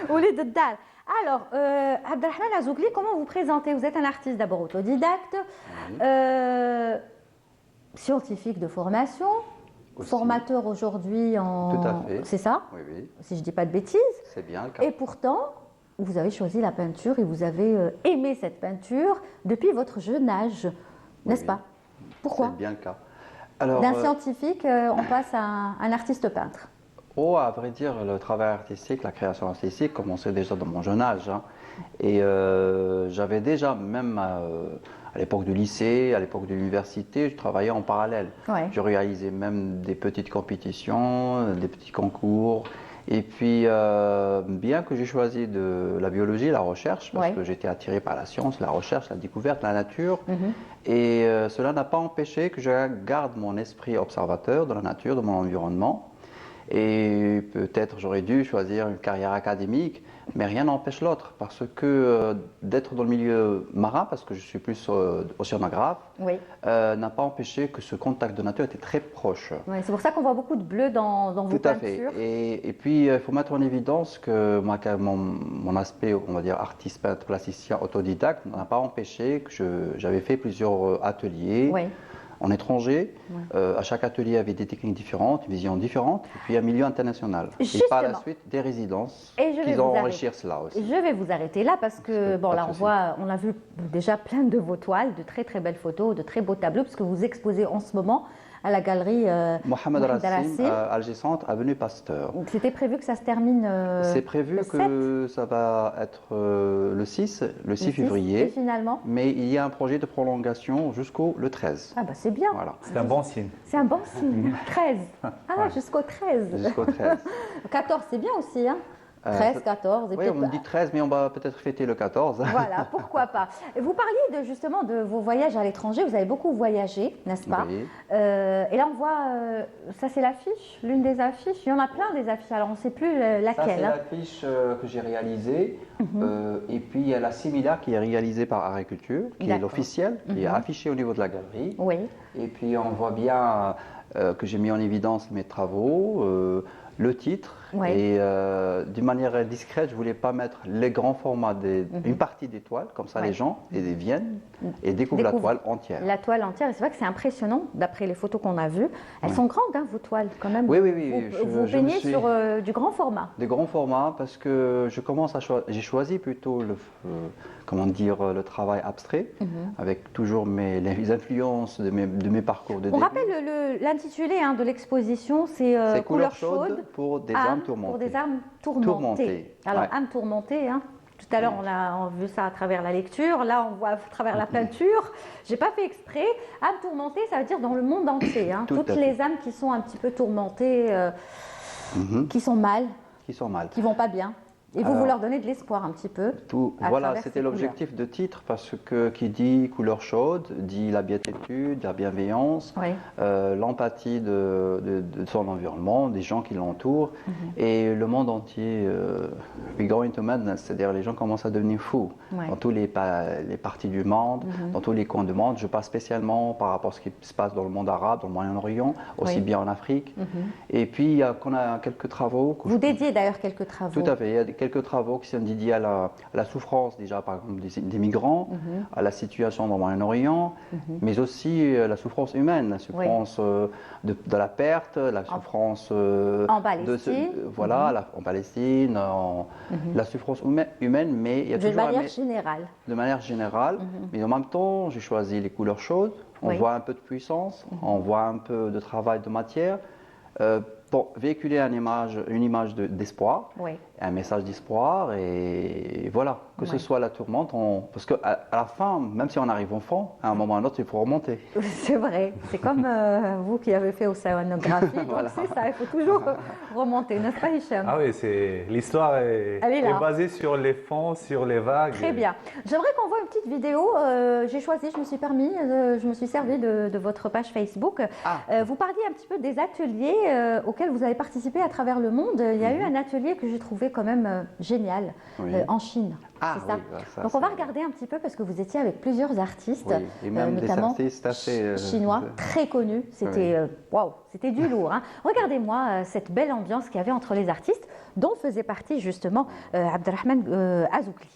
Oulid Dar. Alors, Abdelrahman Azougli, comment vous présentez? Vous êtes un artiste d'abord autodidacte, scientifique de formation, Aussi. formateur aujourd'hui en... Tout à fait. C'est ça? Oui, oui, Si je ne dis pas de bêtises. c'est bien le cas. Et pourtant, vous avez choisi la peinture et vous avez aimé cette peinture depuis votre jeune âge, n'est-ce oui. pas? Pourquoi? C'est bien le cas. Alors, D'un scientifique, on passe à un artiste peintre. à vrai dire, le travail artistique, la création artistique commençait déjà dans mon jeune âge. Hein. Et j'avais déjà, même à l'époque du lycée, à l'époque de l'université, je travaillais en parallèle. Ouais. Je réalisais même des petites compétitions, des petits concours. Et puis, bien que j'ai choisi la biologie, la recherche, parce Ouais. que j'étais attiré par la science, la recherche, la découverte, la nature, Mhm. et cela n'a pas empêché que je garde mon esprit observateur de la nature, de mon environnement. Et peut-être j'aurais dû choisir une carrière académique, mais rien n'empêche l'autre, parce que d'être dans le milieu marin, parce que je suis plus océanographe, Oui. n'a pas empêché que ce contact de nature était très proche. Ouais, c'est pour ça qu'on voit beaucoup de bleu dans vos Tout à fait. peintures. Et puis, il faut mettre en évidence que moi, mon aspect, on va dire, artiste, peintre, plasticien, autodidacte, n'a pas empêché que j'avais fait plusieurs ateliers Oui. en étranger. À chaque atelier, il y avait des techniques différentes, une vision différente, et puis un milieu international. Et par la Justement. suite, des résidences Et je vais qui vous ont arrêter. enrichir cela aussi. Je vais vous arrêter là parce que, bon, pas de là, souci. on a vu déjà plein de vos toiles, de très très belles photos, de très beaux tableaux, parce que vous exposez en ce moment à la galerie Mohamed Mohamed Rassim, Rassim. Alger Centre, avenue Pasteur. Donc, c'était prévu que ça se termine C'est prévu le que ça va être le 6 le 6, février. et finalement, Mais il y a un projet de prolongation jusqu'au le 13. ah bah c'est bien, Voilà, C'est un bon signe. c'est un bon signe. 13. Ah, Ouais. jusqu'au 13. jusqu'au 13. 14, c'est bien aussi, hein 13, 14, et Oui, on peut-être me dit 13, mais on va peut-être fêter le 14. Voilà, pourquoi pas. Et vous parliez justement de vos voyages à l'étranger, vous avez beaucoup voyagé, n'est-ce pas? Oui. Et là on voit, ça c'est l'affiche, l'une des affiches, il y en a plein des affiches, alors on ne sait plus Ça, c'est laquelle. Hein. l'affiche que j'ai réalisée. Mhm. Et puis, il y a la similaire qui est réalisée par Agriculture, qui est D'accord. l'officielle, qui est Mhm. affichée au niveau de la galerie. Oui, Et puis, on voit bien que j'ai mis en évidence mes travaux, le titre. Ouais. Et d'une manière discrète, je ne voulais pas mettre les grands formats, une partie des toiles, comme ça Ouais. les gens viennent et découvrent la Découvrent. toile entière. la toile entière, et c'est vrai que c'est impressionnant, d'après les photos qu'on a vues. Elles sont grandes, hein, vos toiles, quand même. Oui, oui, oui, Vous je me peignez suis- sur du grand format. Des grands formats parce que j'ai choisi plutôt comment dire, le travail abstrait avec toujours les influences de mes parcours de On début. rappelle l'intitulé hein, de l'exposition, c'est C'est Couleurs chaudes pour des âmes âmes tourmentées. pour des âmes tourmentées. Tourmentées, Alors, ouais. âmes tourmentées, hein. Tout à l'heure, on a vu ça à travers la lecture. Là, on voit à travers la peinture. J'ai pas fait exprès. Âmes tourmentées, ça veut dire dans le monde entier. Hein. Tout Toutes à fait. les âmes qui sont un petit peu tourmentées, qui sont mal, Qui sont mal. qui vont pas bien. Et vous, Alors, vous leur donnez de l'espoir un petit peu. Voilà, travers c'était ces l'objectif de titre parce que qui dit couleur chaude dit la béatitude, la bienveillance, Oui. l'empathie de son environnement, des gens qui l'entourent et le monde entier. We go into madness, c'est-à-dire les gens commencent à devenir fous Ouais. dans tous les parties du monde, dans tous les coins du monde. Je parle spécialement par rapport à ce qui se passe dans le monde arabe, dans le Moyen-Orient, aussi Oui. bien en Afrique. Et puis, qu'on a quelques travaux. que Vous je- dédiez d'ailleurs quelques travaux. Tout à fait. Il y a quelques quelques travaux qui sont dédiés à la souffrance, déjà par exemple des migrants, à la situation dans le Moyen-Orient, mais aussi la souffrance humaine, la souffrance de la perte, la souffrance en Palestine, en Palestine, la souffrance humaine, mais il y a de toujours manière générale. de manière générale, mais en même temps, j'ai choisi les couleurs chaudes. On voit un peu de puissance, on voit un peu de travail de matière pour véhiculer une image d'espoir, un message d'espoir. Et voilà, que ce soit la tourmente, parce qu'à la fin, même si on arrive au fond, à un moment ou à un autre, il faut remonter. C'est vrai, c'est comme vous qui avez fait océanographie, donc Voilà. c'est ça, il faut toujours remonter, n'est-ce pas Hicham? Ah oui, l'histoire est basée sur les fonds, sur les vagues. Très bien. J'aimerais qu'on voit une petite vidéo. J'ai choisi, je me suis servi de votre page Facebook. Vous parliez un petit peu des ateliers auxquels vous avez participé à travers le monde. Il y a eu un atelier que j'ai trouvé quand même génial en Chine. C'est ça. Donc on va regarder un petit peu parce que vous étiez avec plusieurs artistes, et même notamment des artistes assez, chinois très connus. C'était waouh, c'était du lourd. Hein. Regardez-moi cette belle ambiance qu'il y avait entre les artistes, dont faisait partie justement Abdelrahman Azoukli.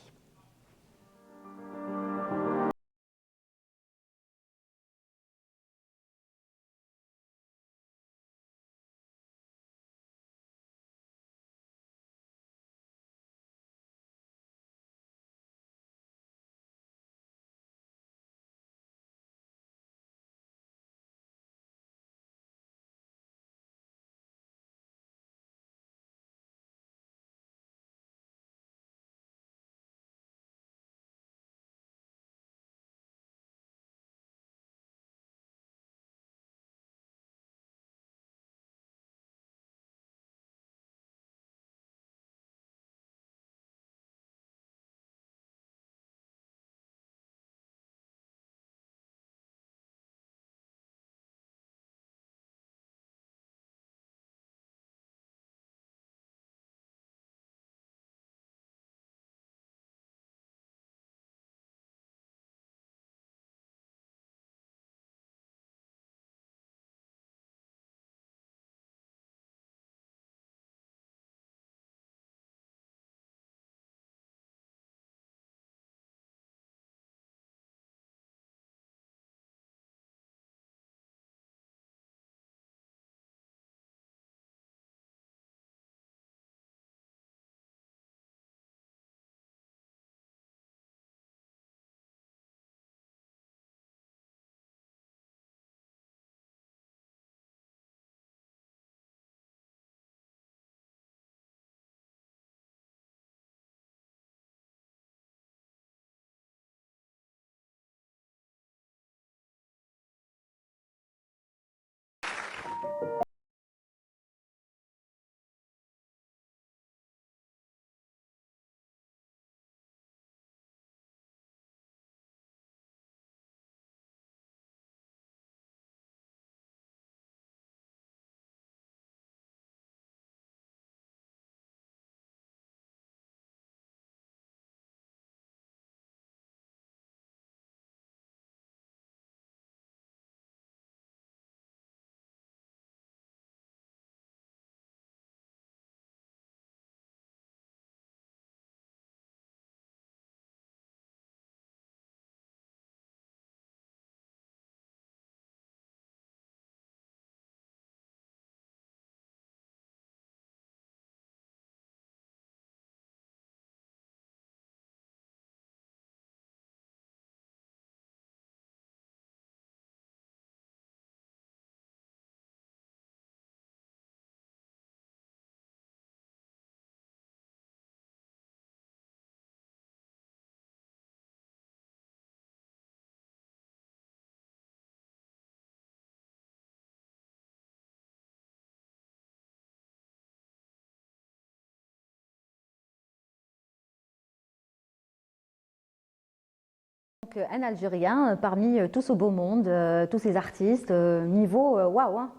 Donc, un Algérien parmi tout ce beau monde, tous ces artistes, niveau waouh, hein,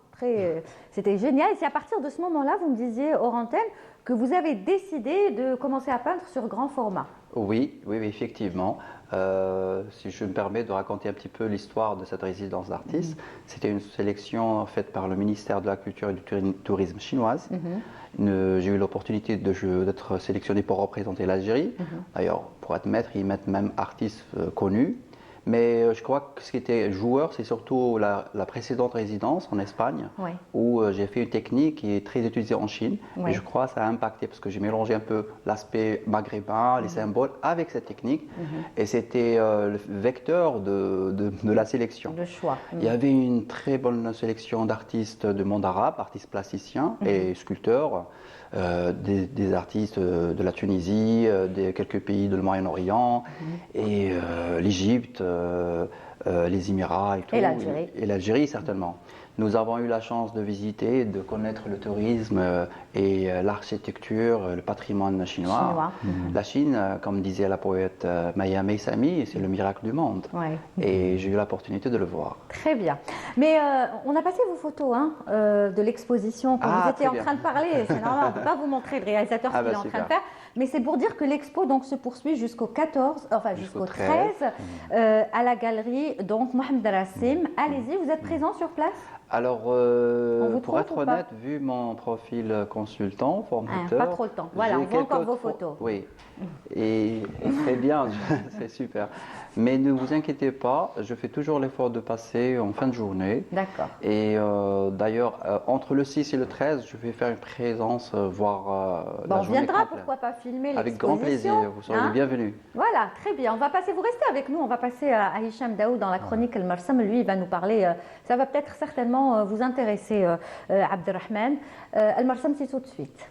c'était génial. Et c'est à partir de ce moment-là, vous me disiez hors antenne, que vous avez décidé de commencer à peindre sur grand format. Oui, oui, oui, effectivement. Si je me permets de raconter un petit peu l'histoire de cette résidence d'artistes, c'était une sélection faite par le ministère de la Culture et du Tourisme chinoise. J'ai eu l'opportunité d'être sélectionné pour représenter l'Algérie. D'ailleurs, pour être maître, ils mettent même artistes connus. Mais je crois que ce qui était joueur, c'est surtout la précédente résidence en Espagne, où j'ai fait une technique qui est très utilisée en Chine. Et je crois que ça a impacté parce que j'ai mélangé un peu l'aspect maghrébin, les symboles avec cette technique. Et c'était le vecteur de la sélection. Le choix. Il y avait une très bonne sélection d'artistes de monde arabe, artistes plasticiens et sculpteurs. Des artistes de la Tunisie, de quelques pays de Moyen-Orient, et l'Égypte, les Émirats et tout. Et l'Algérie, certainement. Nous avons eu la chance de visiter, de connaître le tourisme et l'architecture, le patrimoine chinois. La Chine, comme disait la poète Maya Meissami, c'est le miracle du monde. Et j'ai eu l'opportunité de le voir. Très bien. Mais on a passé vos photos de l'exposition quand vous étiez en train de parler. C'est normal, on ne peut pas vous montrer le réalisateur ce qu'il est en train de faire. Mais c'est pour dire que l'expo donc se poursuit jusqu'au 13 à la galerie donc Mohamed Rassim. Allez-y, vous êtes présent sur place? Alors, pour être honnête, vu mon profil consultant, formateur... pas trop le temps. Voilà, on voit encore vos photos. Oui, et très bien, c'est super. Mais ne vous inquiétez pas, je fais toujours l'effort de passer en fin de journée. D'accord. Et d'ailleurs, entre le 6 et le 13, je vais faire une présence, voir la journée on viendra, complète. pourquoi pas filmer l'exposition. Avec grand plaisir, vous serez les bienvenus. Voilà, très bien. On va passer, vous restez avec nous, on va passer à Hicham Daoud dans la chronique El Marsam. Lui, il va nous parler, ça va peut-être certainement vous intéresser, Abderrahman. El Marsam, c'est tout de suite.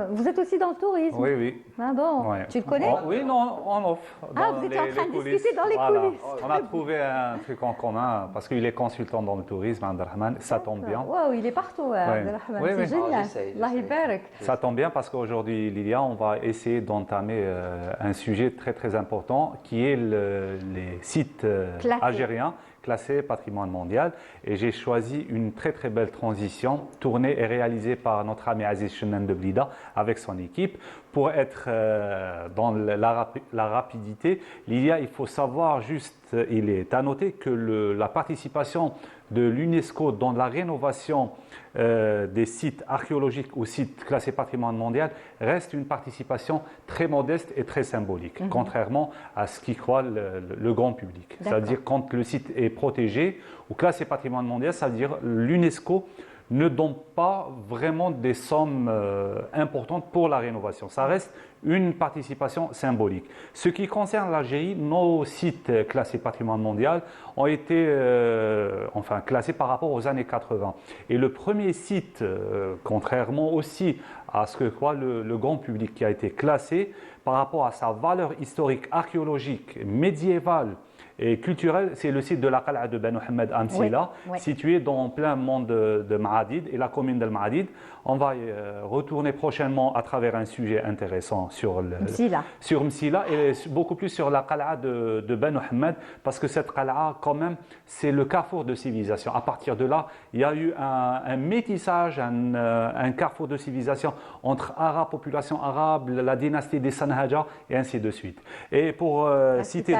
Vous êtes aussi dans le tourisme? Oui, oui. Ah bon, Ouais. tu le connais? Oui, non, en off. Vous étiez en train de discuter dans les coulisses. On a trouvé un truc en commun parce qu'il est consultant dans le tourisme, Abderrahman, ça tombe bien. Wow, il est partout, Abderrahman. Oui, c'est génial. Allah yabarak. Ça tombe bien parce qu'aujourd'hui, Lilia, on va essayer d'entamer un sujet très très important qui est les sites algériens classé patrimoine mondial, et j'ai choisi une très très belle transition tournée et réalisée par notre ami Aziz Chennen de Blida avec son équipe pour être dans la rapidité. Il faut savoir juste, il est à noter que la participation de l'UNESCO dans la rénovation des sites archéologiques ou sites classés patrimoine mondial reste une participation très modeste et très symbolique, contrairement à ce qu'y croit le grand public. C'est-à-dire quand le site est protégé ou classé patrimoine mondial, c'est-à-dire l'UNESCO ne donne pas vraiment des sommes importantes pour la rénovation. Ça reste une participation symbolique. Ce qui concerne l'Algérie, nos sites classés patrimoine mondial ont été classés par rapport aux années 80. Et le premier site, contrairement aussi à ce que croit le grand public, qui a été classé par rapport à sa valeur historique, archéologique, médiévale et culturelle, c'est le site de la Qal'a de Ben Mohamed à Msila, situé dans plein monde de Maadid et la commune de Maadid. On va retourner prochainement à travers un sujet intéressant sur Msila et beaucoup plus sur la Qal'a de Ben Mohamed, parce que cette Qal'a, quand même, c'est le carrefour de civilisation. À partir de là, il y a eu un métissage, un carrefour de civilisation entre Arabes, population arabe, la dynastie des Sanhaja et ainsi de suite. Et pour citer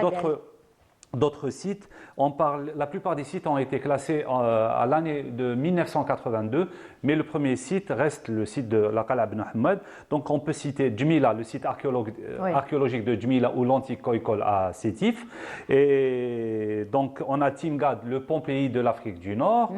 d'autres sites, la plupart des sites ont été classés à l'année de 1982, mais le premier site reste le site de la Qal'a Ben Mohamed. Donc on peut citer Djmila, le site archéologique de Djmila ou l'antique Koykol à Sétif. Et donc on a Timgad, le Pompéi de l'Afrique du Nord,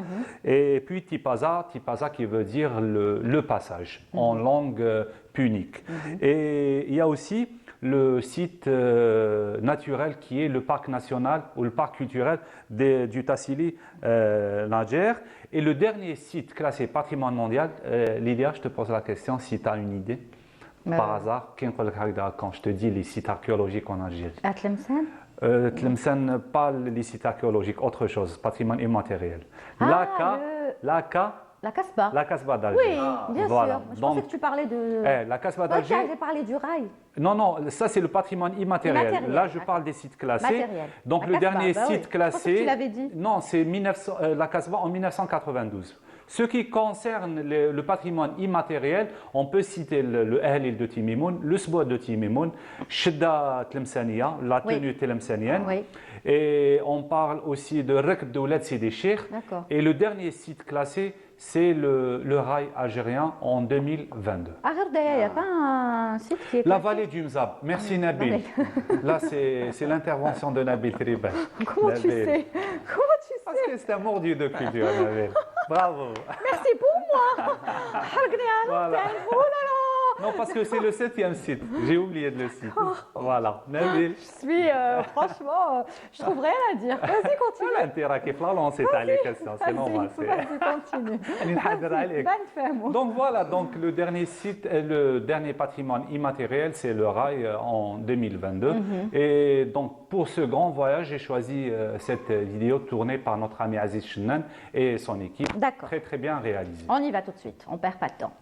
et puis Tipaza qui veut dire le passage en langue punique. Et il y a aussi le site naturel qui est le parc national ou le parc culturel du Tassili Nadjer. Et le dernier site classé patrimoine mondial, Lydia, je te pose la question si tu as une idée. Par hasard, quand je te dis les sites archéologiques en Algérie. À Tlemcen? Tlemcen, pas les sites archéologiques, autre chose, patrimoine immatériel. Laka, La Casbah. La Casbah d'Alger. Oui, bien Voilà. sûr. Je pensais que tu parlais de... La Casbah Toi, tu d'Alger. avais parlé du rail. Non, non, ça c'est le patrimoine immatériel. Immatériel, Là, je d'accord. parle des sites classés. Matériel. Donc La le Casbah, dernier bah oui. site Je classé. pensais que tu l'avais dit. Non, c'est la Casbah en 1992. Ce qui concerne le patrimoine immatériel, on peut citer le Ahlil de Timimoun, le Sboua de Timimoun, Shidda Tlemcania, la Oui. tenue tlemcanienne. Oui. Et on parle aussi de Rekb de Oulad Sidi Cheikh. D'accord. Et le dernier site classé, c'est le rail algérien en 2022. À Gherdaya, il n'y a pas un site qui est... La classé? vallée du Mzab. Merci Nabil. Là, c'est l'intervention de Nabil Triban. Comment tu Nabil. sais? Comment tu sais? Parce que c'est un mordu de culture, Nabil. Bravo. Merci pour moi. Voilà. Oh là là. Non, parce que c'est le 7e site. J'ai oublié de le citer. Voilà. Nabil. Je suis, franchement, je trouve rien à dire. Vas-y, continue. L'intérêt qui est flalant, c'est à les questions. C'est normal. Vas-y, continue. Vas-y. Donc voilà, donc le dernier site, le dernier patrimoine immatériel, c'est le rail en 2022. Et donc pour ce grand voyage, j'ai choisi cette vidéo tournée par notre ami Aziz Chennan et son équipe. D'accord. Très très bien réalisée. On y va tout de suite. On perd pas de temps.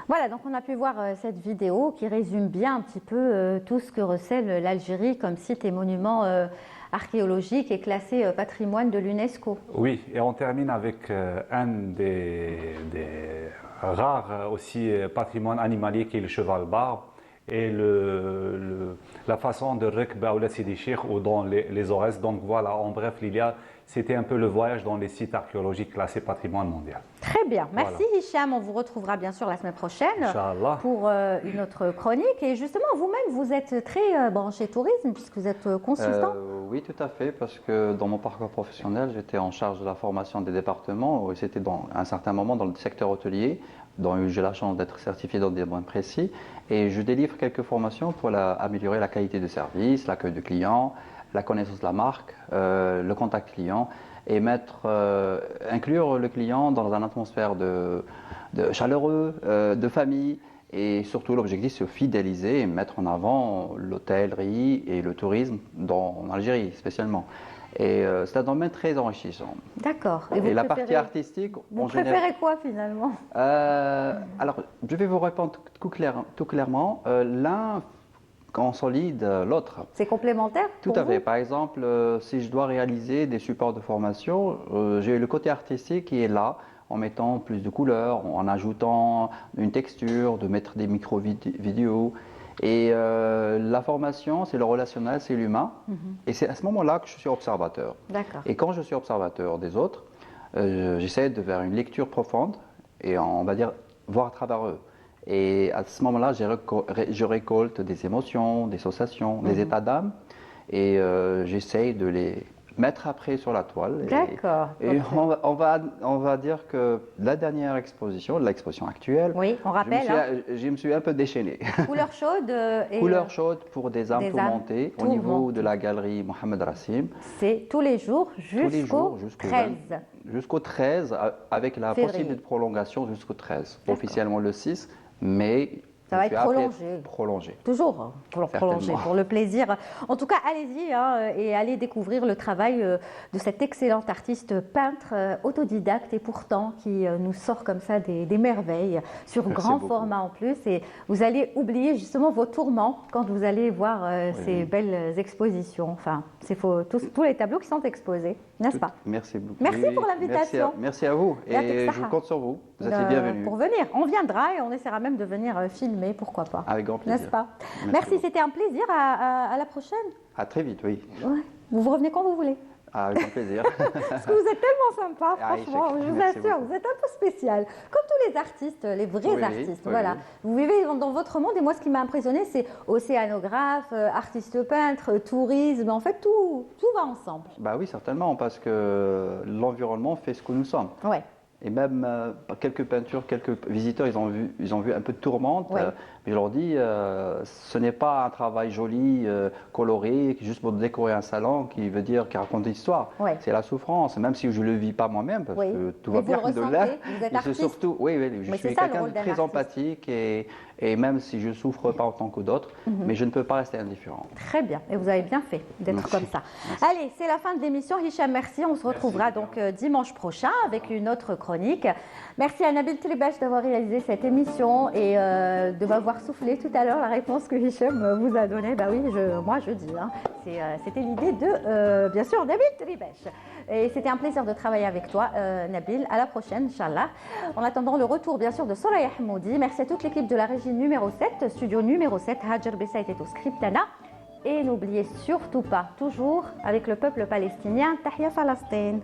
Voilà, donc on a pu voir cette vidéo qui résume bien un petit peu tout ce que recèle l'Algérie comme site et monument archéologique et classé patrimoine de l'UNESCO. Oui, et on termine avec un des rares aussi patrimoines animaliers qui est le cheval barbe et la façon de Rekba ou la Sidi Cheikh ou dans les Aurès. Donc voilà, en bref, Lilia, c'était un peu le voyage dans les sites archéologiques classés patrimoine mondial. Très bien, merci Voilà. Hicham. On vous retrouvera bien sûr la semaine prochaine Inch'Allah. pour une autre chronique. Et justement, vous-même, vous êtes très branché tourisme puisque vous êtes consultant. Oui, tout à fait, parce que dans mon parcours professionnel, j'étais en charge de la formation des départements, et c'était à un certain moment dans le secteur hôtelier, dont j'ai la chance d'être certifié dans des domaines précis, et je délivre quelques formations pour améliorer la qualité de service, l'accueil du client, la connaissance de la marque, le contact client, et inclure le client dans une atmosphère de chaleureux, de famille. Et surtout, l'objectif, c'est de fidéliser et mettre en avant l'hôtellerie et le tourisme en Algérie, spécialement. Et c'est un domaine très enrichissant. D'accord. Et la partie artistique, vous préférez quoi finalement? Alors, je vais vous répondre tout clairement. L'un consolide l'autre. C'est complémentaire Tout à fait. Par exemple, si je dois réaliser des supports de formation, j'ai le côté artistique qui est là, en mettant plus de couleurs, en ajoutant une texture, de mettre des micro-vidéos. Et la formation, c'est le relationnel, c'est l'humain. Et c'est à ce moment-là que je suis observateur. D'accord. Et quand je suis observateur des autres, j'essaie de faire une lecture profonde et on va dire voir à travers eux. Et à ce moment-là, je récolte des émotions, des sensations, des états d'âme et j'essaie de les mettre après sur la toile. D'accord. Et on va dire que la dernière exposition, l'exposition actuelle, oui, on rappelle, je me suis un peu déchaîné. Couleur chaude Couleur chaude pour des âmes tourmentées au niveau de la galerie Mohamed Rassim. C'est tous les jours jusqu'au 13. Jusqu'au 13, avec la possibilité de prolongation jusqu'au 13. Officiellement le 6, mais ça va être prolongé. Toujours prolongé, pour le plaisir. En tout cas, allez-y et allez découvrir le travail de cet excellent artiste peintre autodidacte et pourtant qui nous sort comme ça des merveilles sur grand format en plus. Et vous allez oublier justement vos tourments quand vous allez voir ces belles expositions. Enfin, c'est tous les tableaux qui sont exposés, n'est-ce pas? Merci beaucoup. Merci pour l'invitation. Merci à vous et je compte sur vous. Vous êtes les bienvenus. Pour venir, on viendra et on essaiera même de venir filmer, pourquoi pas. Avec grand plaisir. N'est-ce pas? Merci, c'était un plaisir. À la prochaine. À très vite, oui. Ouais. Vous revenez quand vous voulez. Avec grand plaisir. Parce que vous êtes tellement sympa, franchement, je vous assure, vous êtes un peu spécial. Comme tous les artistes, les vrais artistes, voilà. Vous vivez dans votre monde et moi, ce qui m'a impressionné, c'est océanographe, artiste peintre, tourisme, en fait, tout va ensemble. Bah oui, certainement, parce que l'environnement fait ce que nous sommes. Ouais. Et même quelques peintures, quelques visiteurs, ils ont vu un peu de tourmente. Oui. Mais je leur dis, ce n'est pas un travail joli, coloré, juste pour décorer un salon qui raconte une histoire. Oui. C'est la souffrance, même si je ne le vis pas moi-même, parce que tout va bien de là. Vous êtes artiste. Surtout, je suis quelqu'un de très empathique et même si je ne souffre pas autant que d'autres, mais je ne peux pas rester indifférent. Très bien, et vous avez bien fait d'être comme ça. Merci. Allez, c'est la fin de l'émission. Hicham, merci. On se retrouvera donc dimanche prochain avec une autre chronique. Merci à Nabil Tribache d'avoir réalisé cette émission et de m'avoir soufflé tout à l'heure la réponse que Hicham vous a donnée. Bah oui, moi je dis. Hein. C'était l'idée de, bien sûr, Nabil Tribache. Et c'était un plaisir de travailler avec toi, Nabil. À la prochaine, Inch'Allah. En attendant le retour, bien sûr, de Soraya Hmoudi. Merci à toute l'équipe de la régie numéro 7, studio numéro 7, Hajar Bessaït et au Scriptana. Et n'oubliez surtout pas, toujours avec le peuple palestinien, Tahia Falastin.